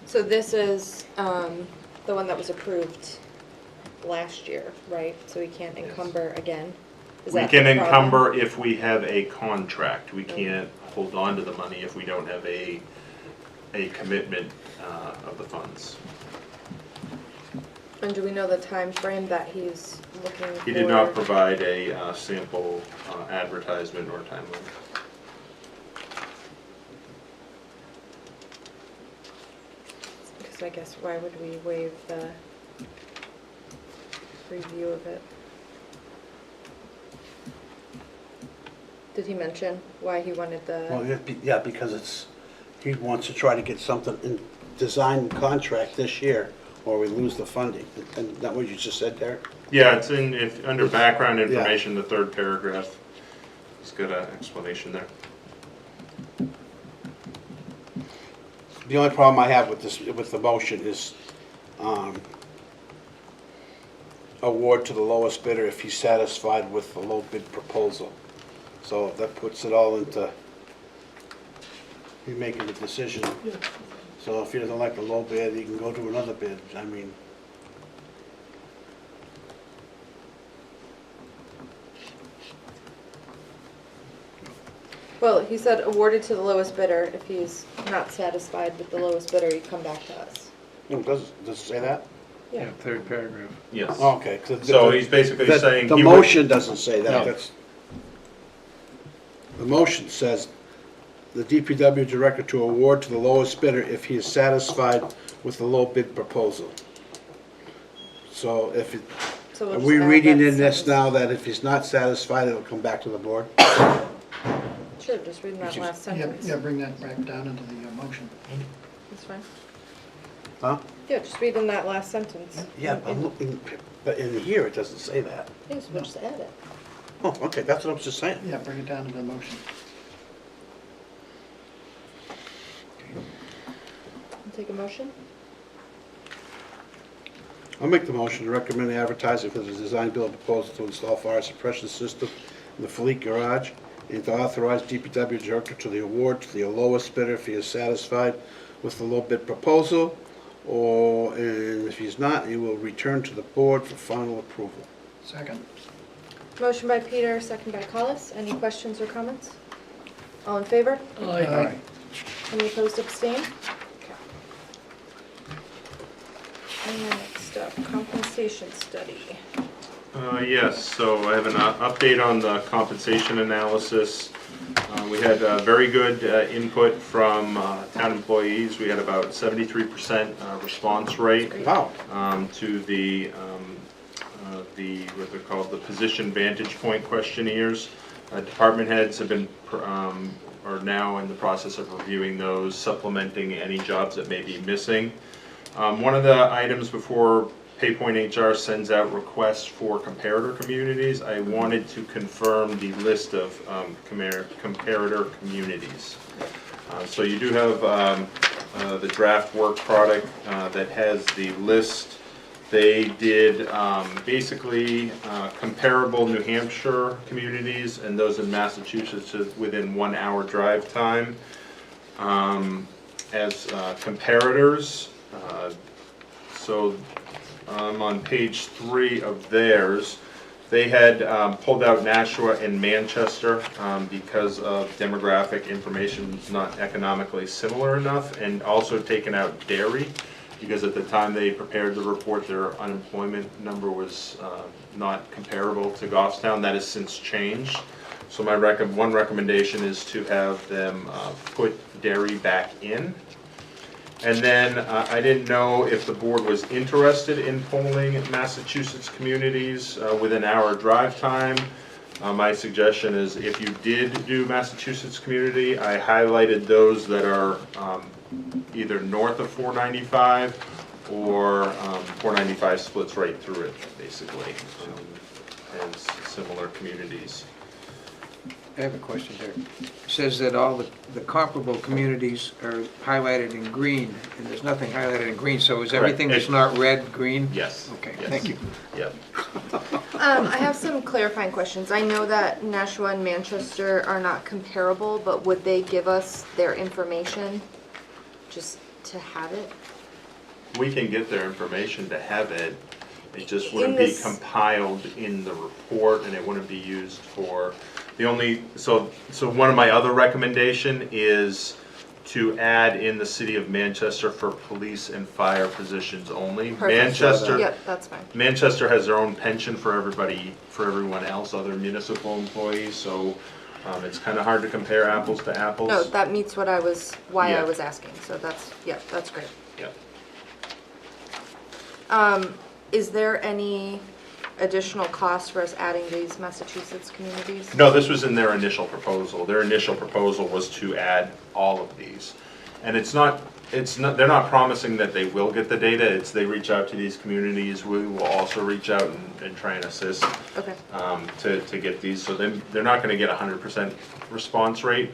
So this is the one that was approved last year, right? So we can't encumber again? Is We that can the problem? encumber if we have a contract. We can't hold on to the money if we don't have a commitment of the funds. And do we know the time frame that he's looking for? He did not provide a sample advertisement or timeline. Because I guess why would we waive the review of it? Did he mention why he wanted Well, the, yeah, because he wants to try to get something in design contract this year, or we lose the funding. And that what you just said there? Yeah, it's under background information, the third paragraph. It's got an explanation there. The only problem I have with the motion is, award to the lowest bidder if he's satisfied with the low bid proposal. So that puts it all into, you making the decision. Yeah. So if he doesn't like the low bid, he can go to another bid. I mean, well, he said awarded to the lowest bidder. If he's not satisfied with the lowest bidder, you come back to us. does it say that? Yeah. Third paragraph. Yes. Okay. So he's basically saying. The he would- motion doesn't say that. No. That's, the motion says the DPW director to award to the lowest bidder if he is satisfied with the low bid proposal. So if it, So we'll are just we add reading that in this sentence. now that if he's not satisfied, it'll come back to the board? Sure, just reading that last sentence. bring that back down into the motion. That's fine. Huh? Yeah, just reading that last sentence. Yeah, I'm looking, but in here, it doesn't say that. Yes, we'll just add it. Oh, okay, that's what I was just saying. Yeah, bring it down to the motion. Take a motion? I'll make the motion to recommend advertising for the design build proposal to install fire suppression system in the fleet garage and to authorize DPW director to the award to the lowest bidder if he is satisfied with the low bid proposal, and if he's not, he will return to the board for final approval. Second. Motion by Peter, second by Collis. Any questions or comments? All in favor? Aye. Any opposed, abstain? Okay. And next up, compensation study. Yes, so I have an update on the compensation analysis. We had very good input from town employees. We had about 73% response rate Wow. to the what they're called, the position vantage point questionnaires. Department heads have been, are now in the process of reviewing those, supplementing any jobs that may be missing. One of the items before PayPoint HR sends out requests for comparator communities, I wanted to confirm the list of comparator communities. So you do have the draft work product that has the list. They did basically comparable New Hampshire communities and those in Massachusetts within 1 hour drive time as comparators. So on page 3 of theirs, they had pulled out Nashua and Manchester because of demographic information not economically similar enough, and also taken out Derry because at the time they prepared the report, their unemployment number was not comparable to Goffstown. That has since changed. So my one recommendation is to have them put Derry back in. And then I didn't know if the board was interested in polling Massachusetts communities within our drive time. My suggestion is if you did do Massachusetts community, I highlighted those that are either north of 495 or 495 splits right through it, basically, as similar communities. I have a question there. It says that all the comparable communities are highlighted in green, and there's nothing highlighted in green, so is Correct. everything that's not red, green? Yes. Okay, yes. thank you. Yep. I have some clarifying questions. I know that Nashua and Manchester are not comparable, but would they give us their information just to have it? We can get their information to have it. It just In wouldn't be this- compiled in the report, and it wouldn't be used for the only, so one of my other recommendation is to add in the city of Manchester for police and fire positions only. Perfect. Manchester, Yep, that's fine. Manchester has their own pension for everyone else, other municipal employees, so it's kind of hard to compare apples to apples. No, that meets why I Yeah. was asking, so that's great. Yep. Is there any additional cost for us adding these Massachusetts communities? No, this was in their initial proposal. Their initial proposal was to add all of these. And they're not promising that they will get the data. It's they reach out to these communities. We will also reach out and try and assist Okay. to get these. So they're not gonna get 100% response rate.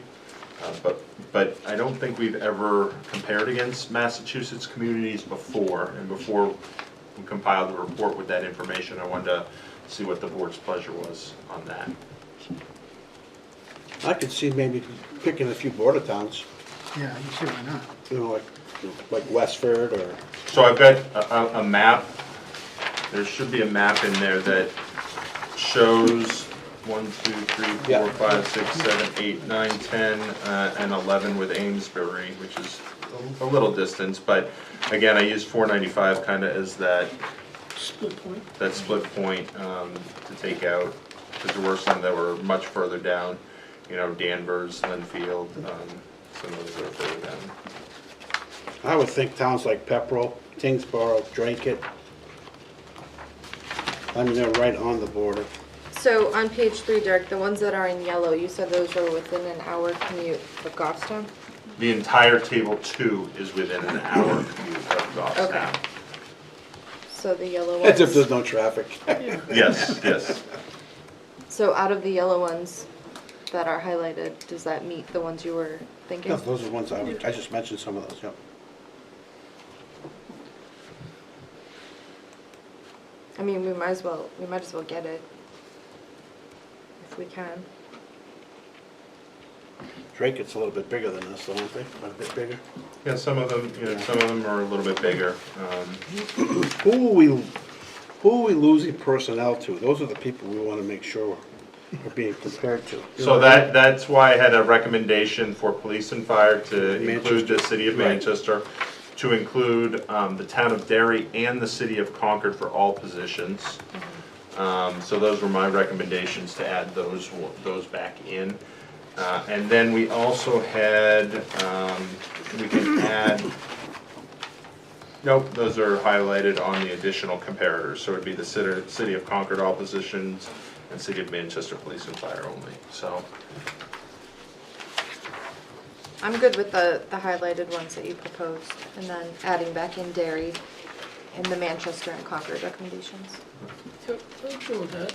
But I don't think we've ever compared against Massachusetts communities before. And before we compiled the report with that information, I wanted to see what the board's pleasure was on that. I could see maybe picking a few border towns, Yeah, you see why not? you know, like Westford or, So I've got a map. There should be a map in there that shows 1, 2, 3, 4, Yeah. 5, 6, 7, 8, 9, 10, and 11 with Amesbury, which is a little distance. But again, I use 495 kind of as that Split point. split point to take out, because there were some that were much further down, you know, Danvers, Linfield, some of those that are further down. I would think towns like Pepperell, Tingsboro, Dracut. I mean, they're right on the border. So on page 3, Derek, the ones that are in yellow, you said those are within an hour commute of Goffstown? The entire table 2 is within an hour commute of Goffstown. Okay. So the yellow ones. As if there's no traffic. Yes, yes. So out of the yellow ones that are highlighted, does that meet the ones you were thinking? No, those are the ones I just mentioned some of those, yep. I mean, we might as well get it. If we can. Dracut's a little bit bigger than this, don't they? A bit bigger. Yeah, some of them are a little bit bigger. Who are we losing personnel to? Those are the people we want to make sure are being compared to. So that's why I had a recommendation for police and fire to include the Manchester. city of Right. Manchester, to include the town of Derry and the city of Concord for all positions. So those were my recommendations to add those back in. And then we also had, we can add, nope, those are highlighted on the additional comparators. So it'd be the city of Concord all positions and city of Manchester police and fire only, so. I'm good with the highlighted ones that you proposed, and then adding back in Derry and the Manchester and Concord recommendations. Yep, I'm sure with that.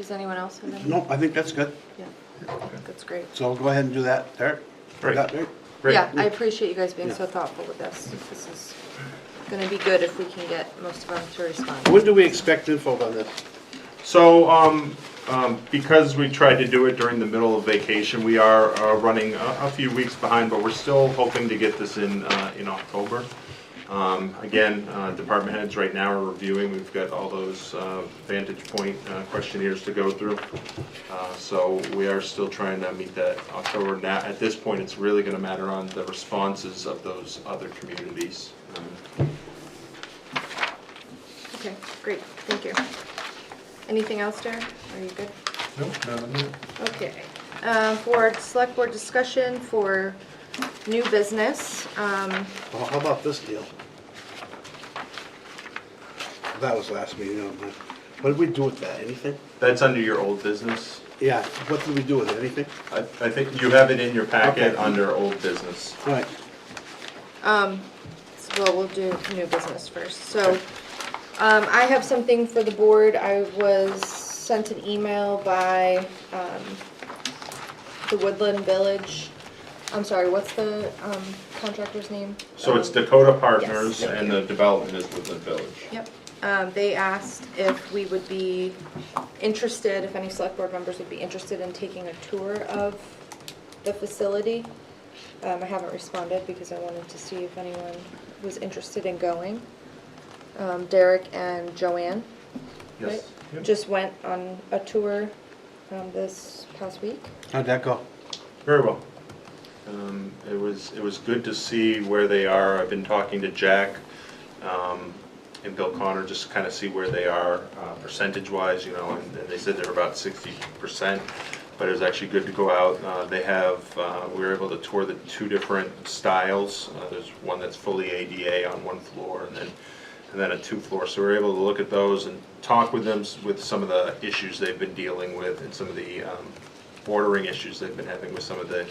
Does anyone else have any? No, I think that's good. Yeah, I think that's great. So we'll go ahead and do that, Derek? Great. Got it? Great. Yeah, I appreciate you guys being Yeah. so thoughtful with this. This is gonna be good if we can get most of them to respond. When do we expect info on this? So, because we tried to do it during the middle of vacation, we are running a few weeks behind, but we're still hoping to get this in October. Again, department heads right now are reviewing, we've got all those Vantage Point questionnaires to go through. So we are still trying to meet that October. Now, at this point, it's really gonna matter on the responses of those other communities. Okay, great, thank you. Anything else, Derek? Are you good? No. Okay. For select board discussion for new business, Well, how about this deal? That was last meeting, I don't know. What did we do with that? Anything? That's under your old business. Yeah, what did we do with it? Anything? I think you have it in your packet Okay. under old business. All right. well, we'll do new business first. So, I have something for the board. I was sent an email by, the Woodland Village. I'm sorry, what's the, contractor's name? So it's Dakota Partners thank and you. the development is Woodland Village. Yep. They asked if we would be interested, if any select board members would be interested in taking a tour of the facility. I haven't responded because I wanted to see if anyone was interested in going. Derek and Joanne, right? Yes. Yep. Just went on a tour, this past week. How'd that go? Very well. It was good to see where they are. I've been talking to Jack and Bill Connor, just kind of see where they are percentage-wise, and they said they're about 60%, but it was actually good to go out. They have, we were able to tour the two different styles. There's one that's fully ADA on one floor and then a two-floor. So we were able to look at those and talk with them with some of the issues they've been dealing with and some of the ordering issues they've been having with some of the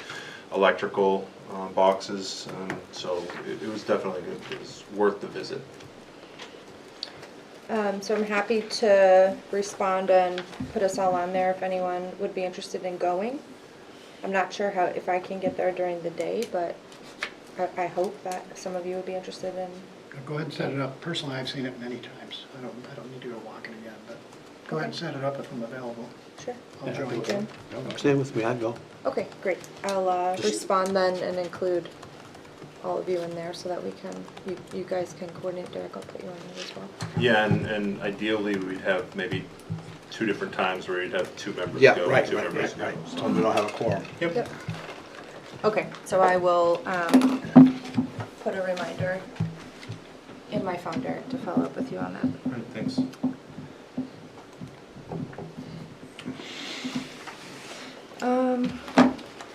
electrical boxes. So it was definitely good. It was worth the visit. So I'm happy to respond and put us all on there if anyone would be interested in going. I'm not sure if I can get there during the day, but I hope that some of you would be interested in. Go ahead and set it up. Personally, I've seen it many times. I don't need to go walking again, but go ahead and set it up if I'm available. Sure. I'll join you. Jim? Stay with me, I'd go. Okay, great. I'll respond then and include all of you in there so that we can, you guys can coordinate. Derek, I'll put you on there as well. Yeah, and ideally, we'd have maybe two different times where you'd have two members Yeah, go right, and two right, members right, go. right. So we don't have a quorum. Yep. Okay, so I will put a reminder in my phone, Derek, to follow up with you on that. All right, thanks.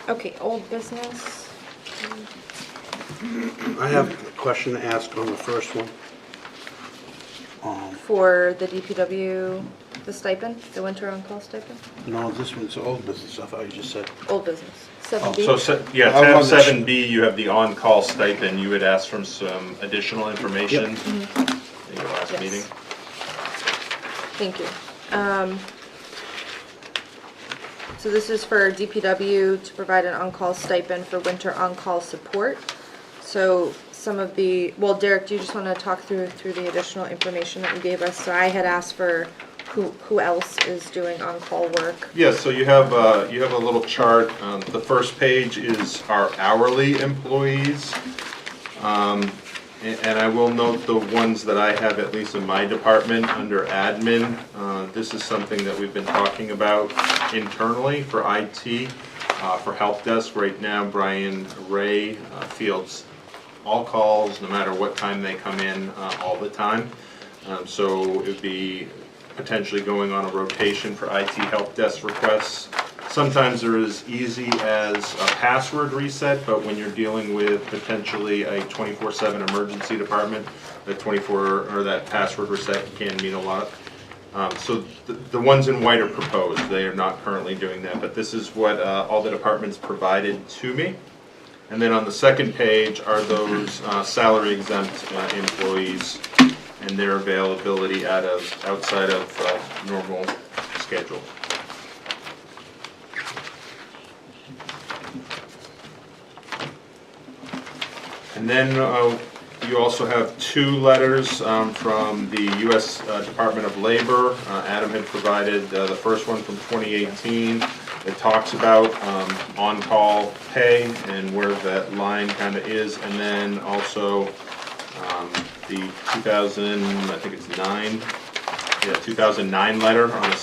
Okay, old business. I have a question to ask on the first one. For the DPW, the stipend, the winter on-call stipend? No, this one's old business stuff, I just said. Old business, Oh, 7B? so, I tab wasn't 7B, you have the on-call stipend. You had asked for some additional information in your last Yes. meeting. Thank you. So this is for DPW to provide an on-call stipend for winter on-call support. So some of well, Derek, do you just want to talk through the additional information that you gave us? So I had asked for who else is doing on-call work. Yes, so you have a little chart. The first page is our hourly employees. And I will note the ones that I have, at least in my department, under admin. This is something that we've been talking about internally for IT. For help desk right now, Brian Ray fields all calls, no matter what time they come in, all the time. So it would be potentially going on a rotation for IT help desk requests. Sometimes they're as easy as a password reset, but when you're dealing with potentially a 24/7 emergency department, that password reset can mean a lot. So the ones in white are proposed. They are not currently doing that, but this is what all the departments provided to me. And then on the second page are those salary exempt employees and their availability outside of normal schedule. And then you also have two letters from the U.S. Department of Labor. Adam had provided the first one from 2018. It talks about on-call pay and where that line kind of is, and then also the 2009 letter on a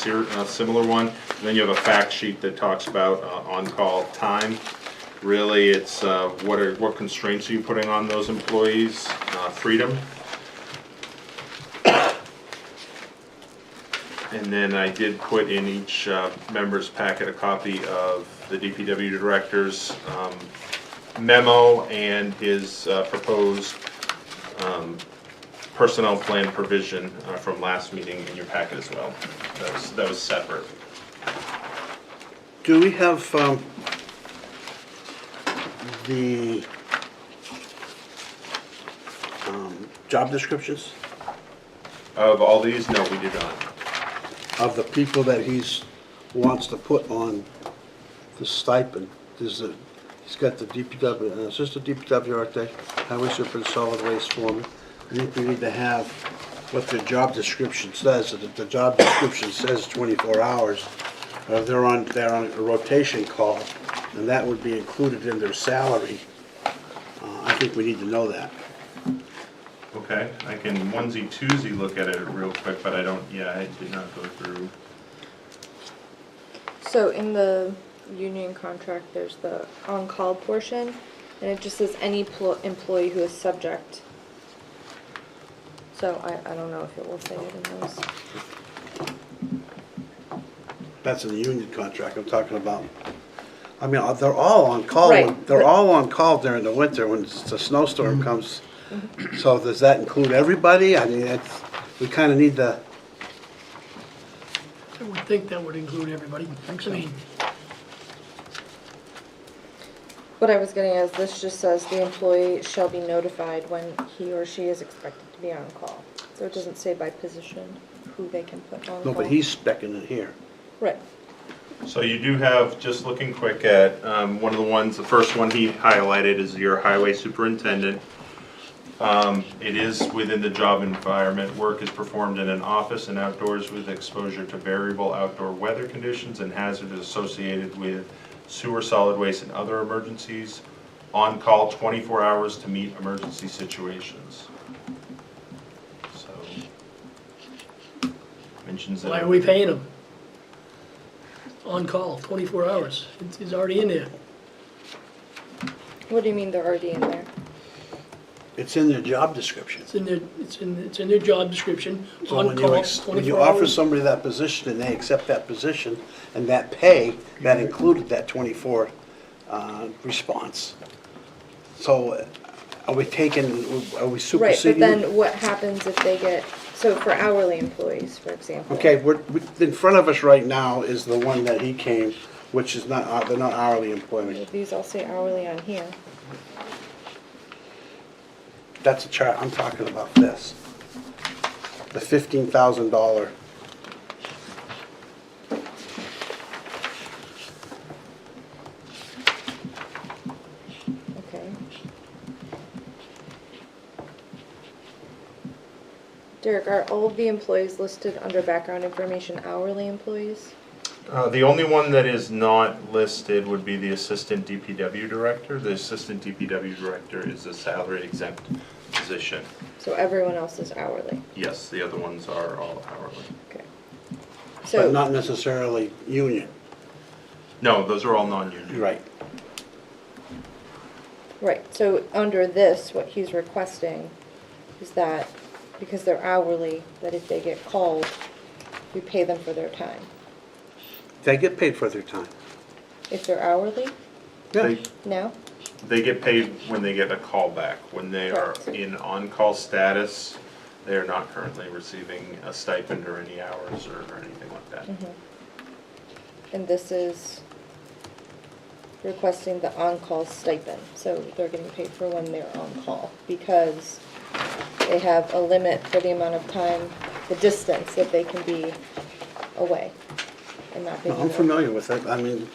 similar one. And then you have a fact sheet that talks about on-call time. Really, it's what constraints are you putting on those employees? Freedom. And then I did put in each member's packet a copy of the DPW director's memo and his proposed personnel plan provision from last meeting in your packet as well. That was separate. Do we have the job descriptions Of all these, no, we did not. of the people that wants to put on the stipend? He's got the DPW, assistant DPW architect, highway super, solid waste foreman. I think we need to have what their job description says. If the job description says 24 hours, they're on a rotation call, and that would be included in their salary. I think we need to know that. Okay, I can onesie-twosie look at it real quick, but I did not go through. So in the union contract, there's the on-call portion, and it just says any employee who is subject. So I don't know if it will say it in those. That's in the union contract I'm talking about. I mean, they're all on call. Right, They're but- all on call during the winter when the snowstorm comes. So does that include everybody? I mean, we kind of need to, I would think that would include everybody. I mean, What I was getting at is this just says the employee shall be notified when he or she is expected to be on call. So it doesn't say by position who they can put on call. no, but he's specking it here. Right. So you do have, just looking quick at one of the ones, the first one he highlighted is your highway superintendent. It is within the job environment. Work is performed in an office and outdoors with exposure to variable outdoor weather conditions and hazards associated with sewer, solid waste, and other emergencies. On call 24 hours to meet emergency situations. So, mentions that. why are we paying them? On call, 24 hours. It's already in there. What do you mean they're already in there? It's in their job description. It's in their job description, So on when call, when 24 you offer hours. somebody that position and they accept that position and that pay, that included that 24 response. So are we Right, but superseding? then what happens if they get, so for hourly employees, for example? Okay, in front of us right now is the one that he came, which is not, they're not hourly employment. These all say hourly on here. That's a chart, I'm talking about this. The $15,000. Okay. Derek, are all of the employees listed under background information hourly employees? The only one that is not listed would be the assistant DPW director. The assistant DPW director is a salary exempt position. So everyone else is hourly? Yes, the other ones are all hourly. Okay. But So, not necessarily union. No, those are all non-union. Right. right, so under this, what he's requesting is that, because they're hourly, that if they get called, we pay them for their time. They get paid for their time. If they're hourly, Yeah. no? They get paid when they get a call back. When they are Correct. in on-call status, they are not currently receiving a stipend or any hours or anything like that. And this is requesting the on-call stipend, so they're getting paid for when they're on call, because they have a limit for the amount of time, the distance that they can be away and not being. No, I'm familiar with it, I mean.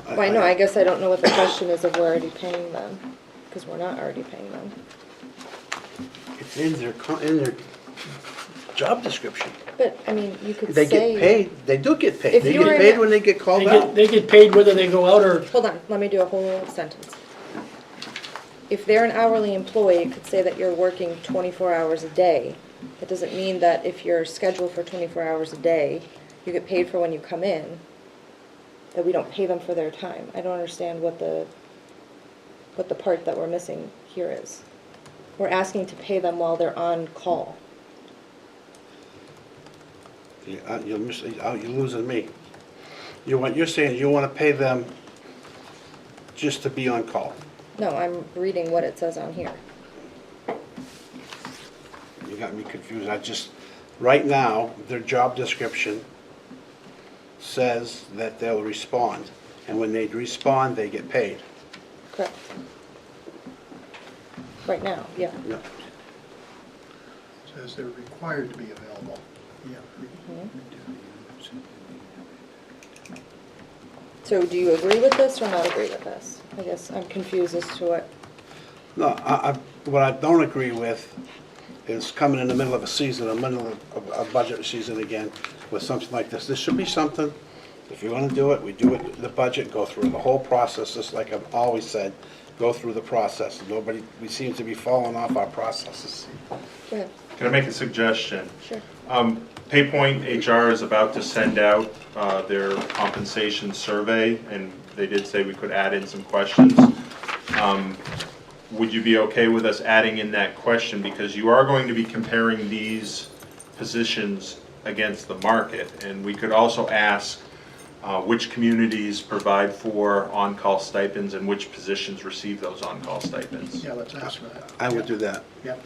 Well, I know, I guess I don't know what the question is of we're already paying them. because we're not already paying them. It's in their job description. But, I mean, you could They say. get paid, they do get paid. If They you were get in paid the- when they get called They out. get paid whether they go out or, Hold on, let me do a whole sentence. If they're an hourly employee, it could say that you're working 24 hours a day. That doesn't mean that if you're scheduled for 24 hours a day, you get paid for when you come in, that we don't pay them for their time. I don't understand what the part that we're missing here is. We're asking to pay them while they're on call. You're losing me. You're saying you want to pay them just to be on call. No, I'm reading what it says on here. You got me confused. Right now, their job description says that they'll respond. And when they respond, they get paid. Correct. Right now, yeah. No. Says they're required to be available. Yeah. So do you agree with this or not agree with this? I guess I'm confused as to what, No, what I don't agree with is coming in the middle of a season, the middle of a budget season again, with something like this. This should be something, if you're gonna do it, we do it, the budget, go through the whole process, just like I've always said, go through the process. We seem to be falling off our processes. go ahead, Can I make a suggestion? sure. PayPoint HR is about to send out their compensation survey, and they did say we could add in some questions. Would you be okay with us adding in that question? Because you are going to be comparing these positions against the market, and we could also ask which communities provide for on-call stipends and which positions receive those on-call stipends. Yeah, let's ask for that. I would do that. Yeah,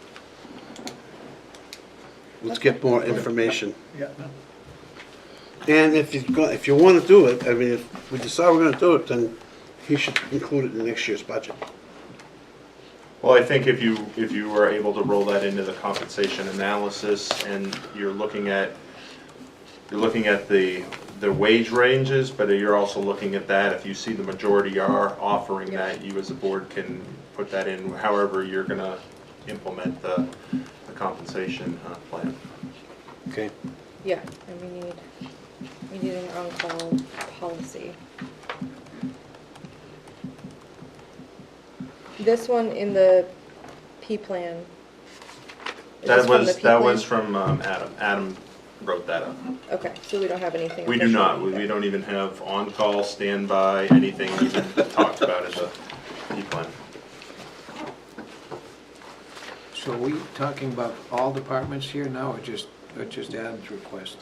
Let's get more information. yeah. And if you want to do it, I mean, if we decide we're going to do it, then he should include it in next year's budget. Well, I think if you were able to roll that into the compensation analysis, and you're looking at the wage ranges, but you're also looking at that, if you see the majority are offering that, you as a board can put that in however you're gonna implement the compensation plan. Okay. Yeah, and we need an on-call policy. This one in the P plan. Is this from the P That plan? was from Adam. Adam wrote that up. Okay, so we don't have anything. We do official not, we either. don't even have on-call, standby, anything even talked about in the P plan. So are we talking about all departments here now, or just Adam's request?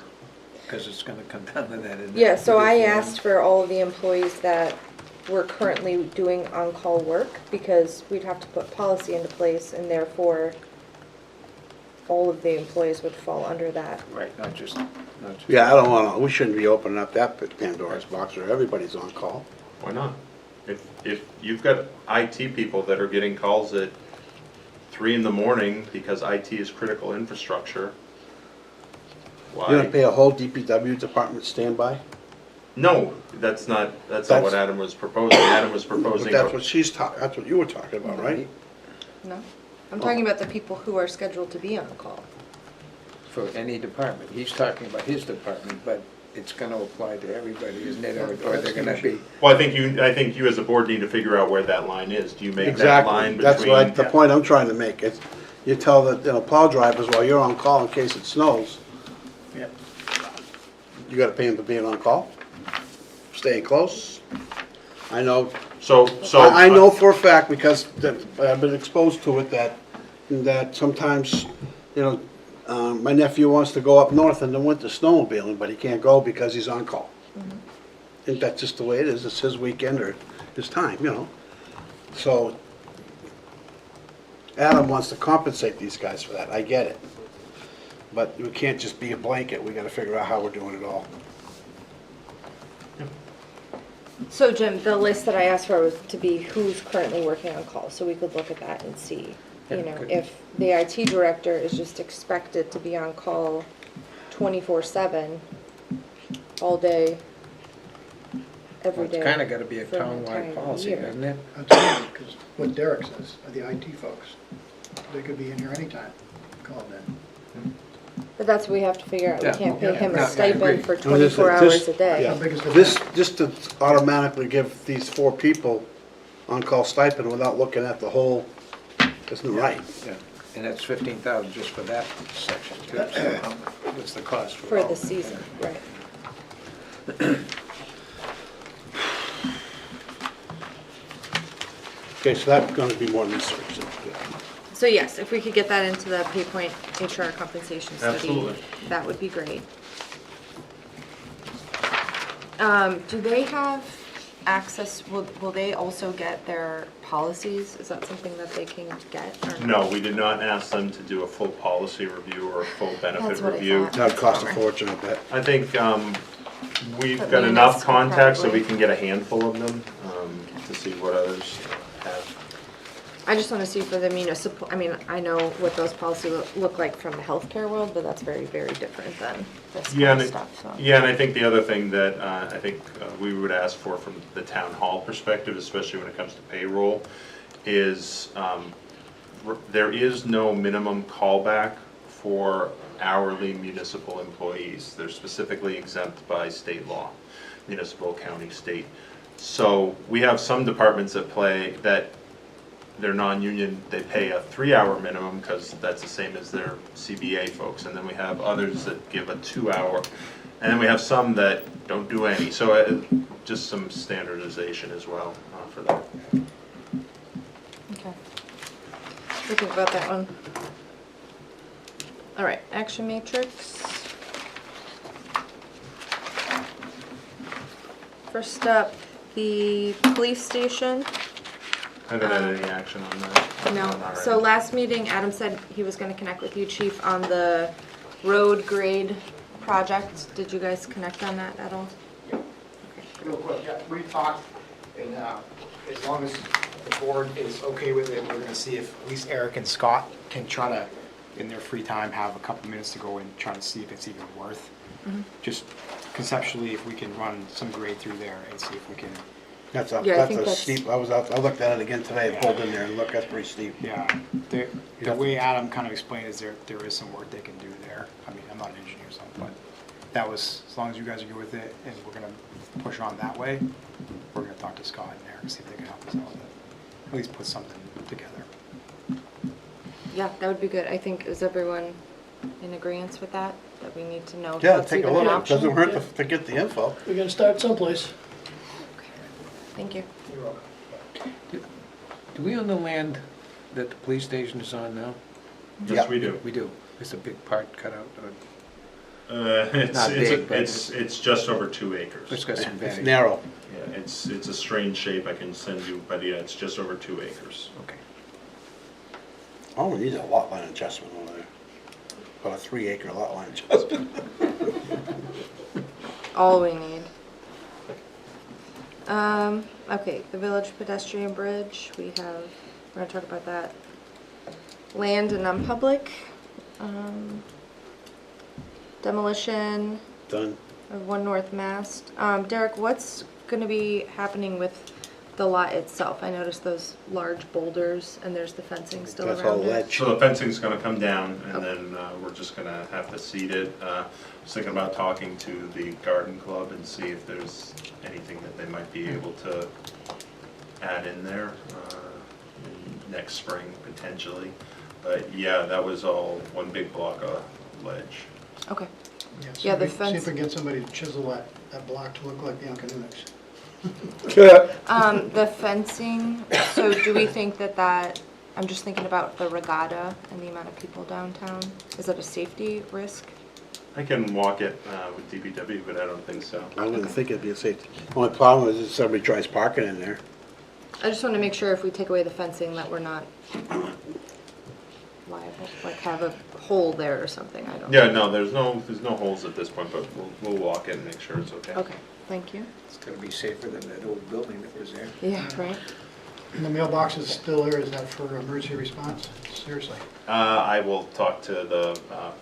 Because it's gonna come down to that, isn't it? Yeah, so I asked for all of the employees that were currently doing on-call work, because we'd have to put policy into place, and therefore, all of the employees would fall under that. Right, not just. Yeah, I don't want to, we shouldn't be opening up that Pandora's box where everybody's on call. Why not? If you've got IT people that are getting calls at 3 in the morning because IT is critical infrastructure, You're going to why? pay a whole DPW department standby? No, that's not what Adam was proposing. Adam was But proposing. that's what you were talking about, right? No? I'm talking about the people who are scheduled to be on call. For any department. He's talking about his department, but it's gonna apply to everybody, isn't it? Or they're gonna be, Well, I think you as a board need to figure out where that line is. Do you make that line Exactly. That's between? the point I'm trying to make. It's, you tell the plow drivers while you're on call in case it snows, Yeah. you got to pay them for being on call, staying close. I know. So. I know for a fact, because I've been exposed to it, that sometimes, my nephew wants to go up north in the winter snowmobiling, but he can't go because he's on call. And that's just the way it is. It's his weekend or his time. So Adam wants to compensate these guys for that. I get it. But we can't just be a blanket. We got to figure out how we're doing it all. So Jim, the list that I asked for was to be who's currently working on call, so we could look at that and see, good. if the IT director is just expected to be on call 24/7, all day, every It's day. kinda gotta be a for an entire townwide policy, year. doesn't it? Because what Derek says, the IT folks, they could be in here anytime, call them in. But that's what we have to figure out. We Yeah. can't pay him Yeah, a I stipend agree. for Well, this- 24 this- hours a day. yeah. How big is the This, difference? just to automatically give these 4 people on-call stipend without looking at the whole, isn't right. Yeah, and that's 15,000 just for that section too. So what's the cost for For all? the season, right. Okay, so that's gonna be more research. So yes, if we could get that into the PayPoint HR compensation study, Absolutely. that would be great. Do they have access, will they also get their policies? Is that something that they can get or No, we did not ask them to do a full policy review or a full benefit That's what I review. thought. That'd cost a fortune, I bet. I think we've But got Munis enough would contacts so we probably- can get a handful of them to see what others have. I just want to see for the municipal, I mean, I know what those policies look like from the healthcare world, but that's very, very different than this Yeah, kind and of stuff, so. yeah, and I think the other thing that I think we would ask for from the town hall perspective, especially when it comes to payroll, is there is no minimum callback for hourly municipal employees. They're specifically exempt by state law, municipal, county, state. So we have some departments that they're non-union, they pay a 3-hour minimum because that's the same as their CBA folks. And then we have others that give a 2-hour. And then we have some that don't do any. So just some standardization as well for that. Okay. We think about that one. All right, action matrix. First up, the police station. Haven't had any action on that. No, On our so end. last meeting, Adam said he was gonna connect with you, chief, on the road grade project. Did you guys connect on that at all? Real quick, yeah, we talked, and as long as the board is okay with it, we're gonna see if at least Eric and Scott can try to, in their free time, have a couple minutes to go and try to see if it's even worth. Just conceptually, if we can run some grade through there and see if we can, That's Yeah, I think a that's- steep, I looked at it again today, I pulled in there and looked, that's pretty steep. yeah. The way Adam kind of explained is there is some work they can do there. I mean, I'm not an engineer, so, but that was, as long as you guys are good with it, and we're gonna push on that way, we're gonna talk to Scott and Eric, see if they can help us out with it. At least put something together. Yeah, that would be good. I think, is everyone in agreement with that? That we need to know if Yeah, that's take a even an look, option? doesn't hurt to get the info. We're gonna start someplace. Thank you. You're welcome. Do we own the land that the police station is on now? Yes, we do. We do. It's a big part cut out, It's big, but it's just over 2 acres. it's got some It's vantage. narrow. Yeah, it's a strange shape I can send you, but yeah, it's just over 2 acres. Okay. Oh, we need a lot line adjustment over there. About a 3-acre lot line adjustment. All we need. Okay, the village pedestrian bridge, we're gonna talk about that. Land and non-public, demolition Done. of One North Mast. Derek, what's gonna be happening with the lot itself? I noticed those large boulders and there's the fencing still That's all around it. ledge. So the fencing's gonna come down, and Oh. then we're just gonna have to seed it. I was thinking about talking to the garden club and see if there's anything that they might be able to add in there next spring, potentially. But yeah, that was all one big block of ledge. Okay, See Yeah, if the we- See fence- if we can get somebody to chisel that block to look like the Uncanunics. the fencing, so do we think that, I'm just thinking about the regatta and the amount of people downtown. Is that a safety risk? I can walk it with DPW, but I don't think so. I wouldn't think it'd be a safety. Only problem is if somebody tries parking in there. I just want to make sure if we take away the fencing that we're not liable, like have a hole there or something, I don't know. Yeah, no, there's no holes at this point, but we'll walk it and make sure it's okay. Okay, thank you. It's gonna be safer than that old building that was there. Yeah, right. And the mailbox is still there, is that for emergency response? Seriously. I will talk to the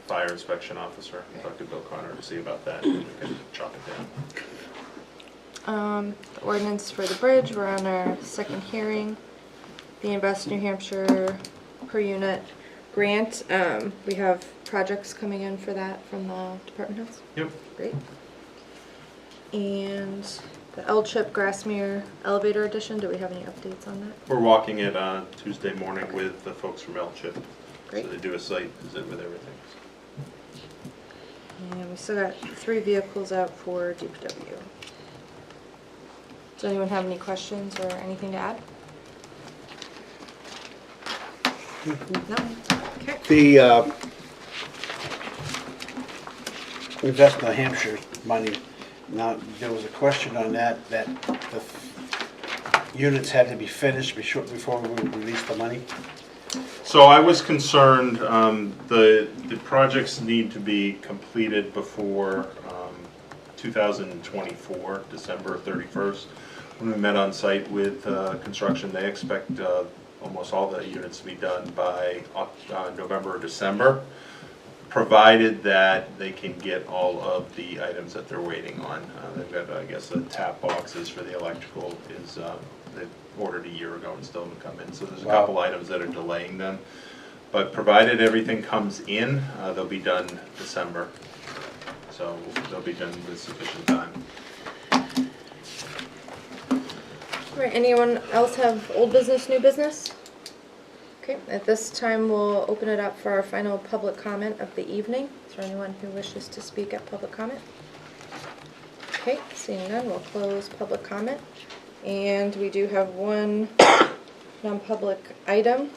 fire inspection officer, talk to Bill Connor to see about that, and we can chop it The ordinance for the bridge, we're on our second hearing. The Invest New Hampshire per unit grant, we have projects coming in for that from the department heads. Yep. Great. And the L-Chip Grassmere elevator addition, do we have any updates on that? We're walking it Tuesday morning with the folks from L-Chip. Great. So they do a site visit with everything. And we still got 3 vehicles out for DPW. Does anyone have any questions or anything to add? No? Okay. The Invest New Hampshire money, now, there was a question on that the units had to be finished before we would release the money. So I was concerned, the projects need to be completed before 2024, December 31st. When we met on site with construction, they expect almost all the units to be done by November or December, provided that they can get all of the items that they're waiting on. They've got, I guess, the tap boxes for the electrical is, they ordered a year ago and still haven't come in, so there's a Wow. couple items that are delaying them. But provided everything comes in, they'll be done December. So they'll be done with sufficient time. All right, anyone else have old business, new business? Okay, at this time, we'll open it up for our final public comment of the evening. Is there anyone who wishes to speak at public comment? Okay, seeing none, we'll close public comment. And we do have one non-public item.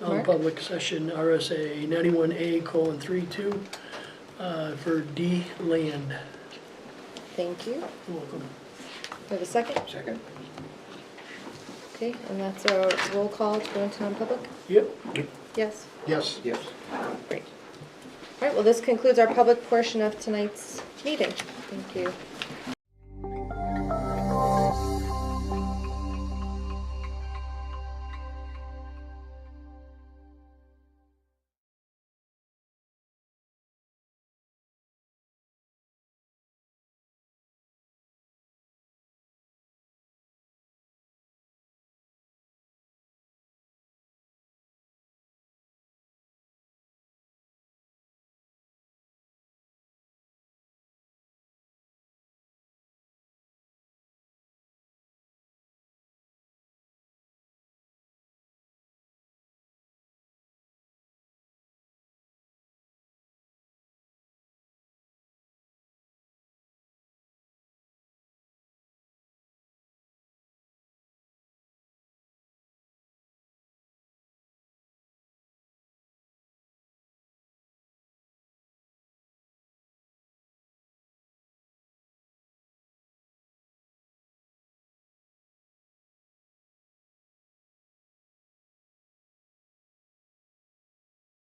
Mark? Public session RSA 91A:32 for D land. Thank you. You're welcome. We have a second? Second. Okay, and that's a roll call to go into non-public? Yep. Yes? Yes. Yes. Great. All right, well, this concludes our public portion of tonight's meeting. Thank you.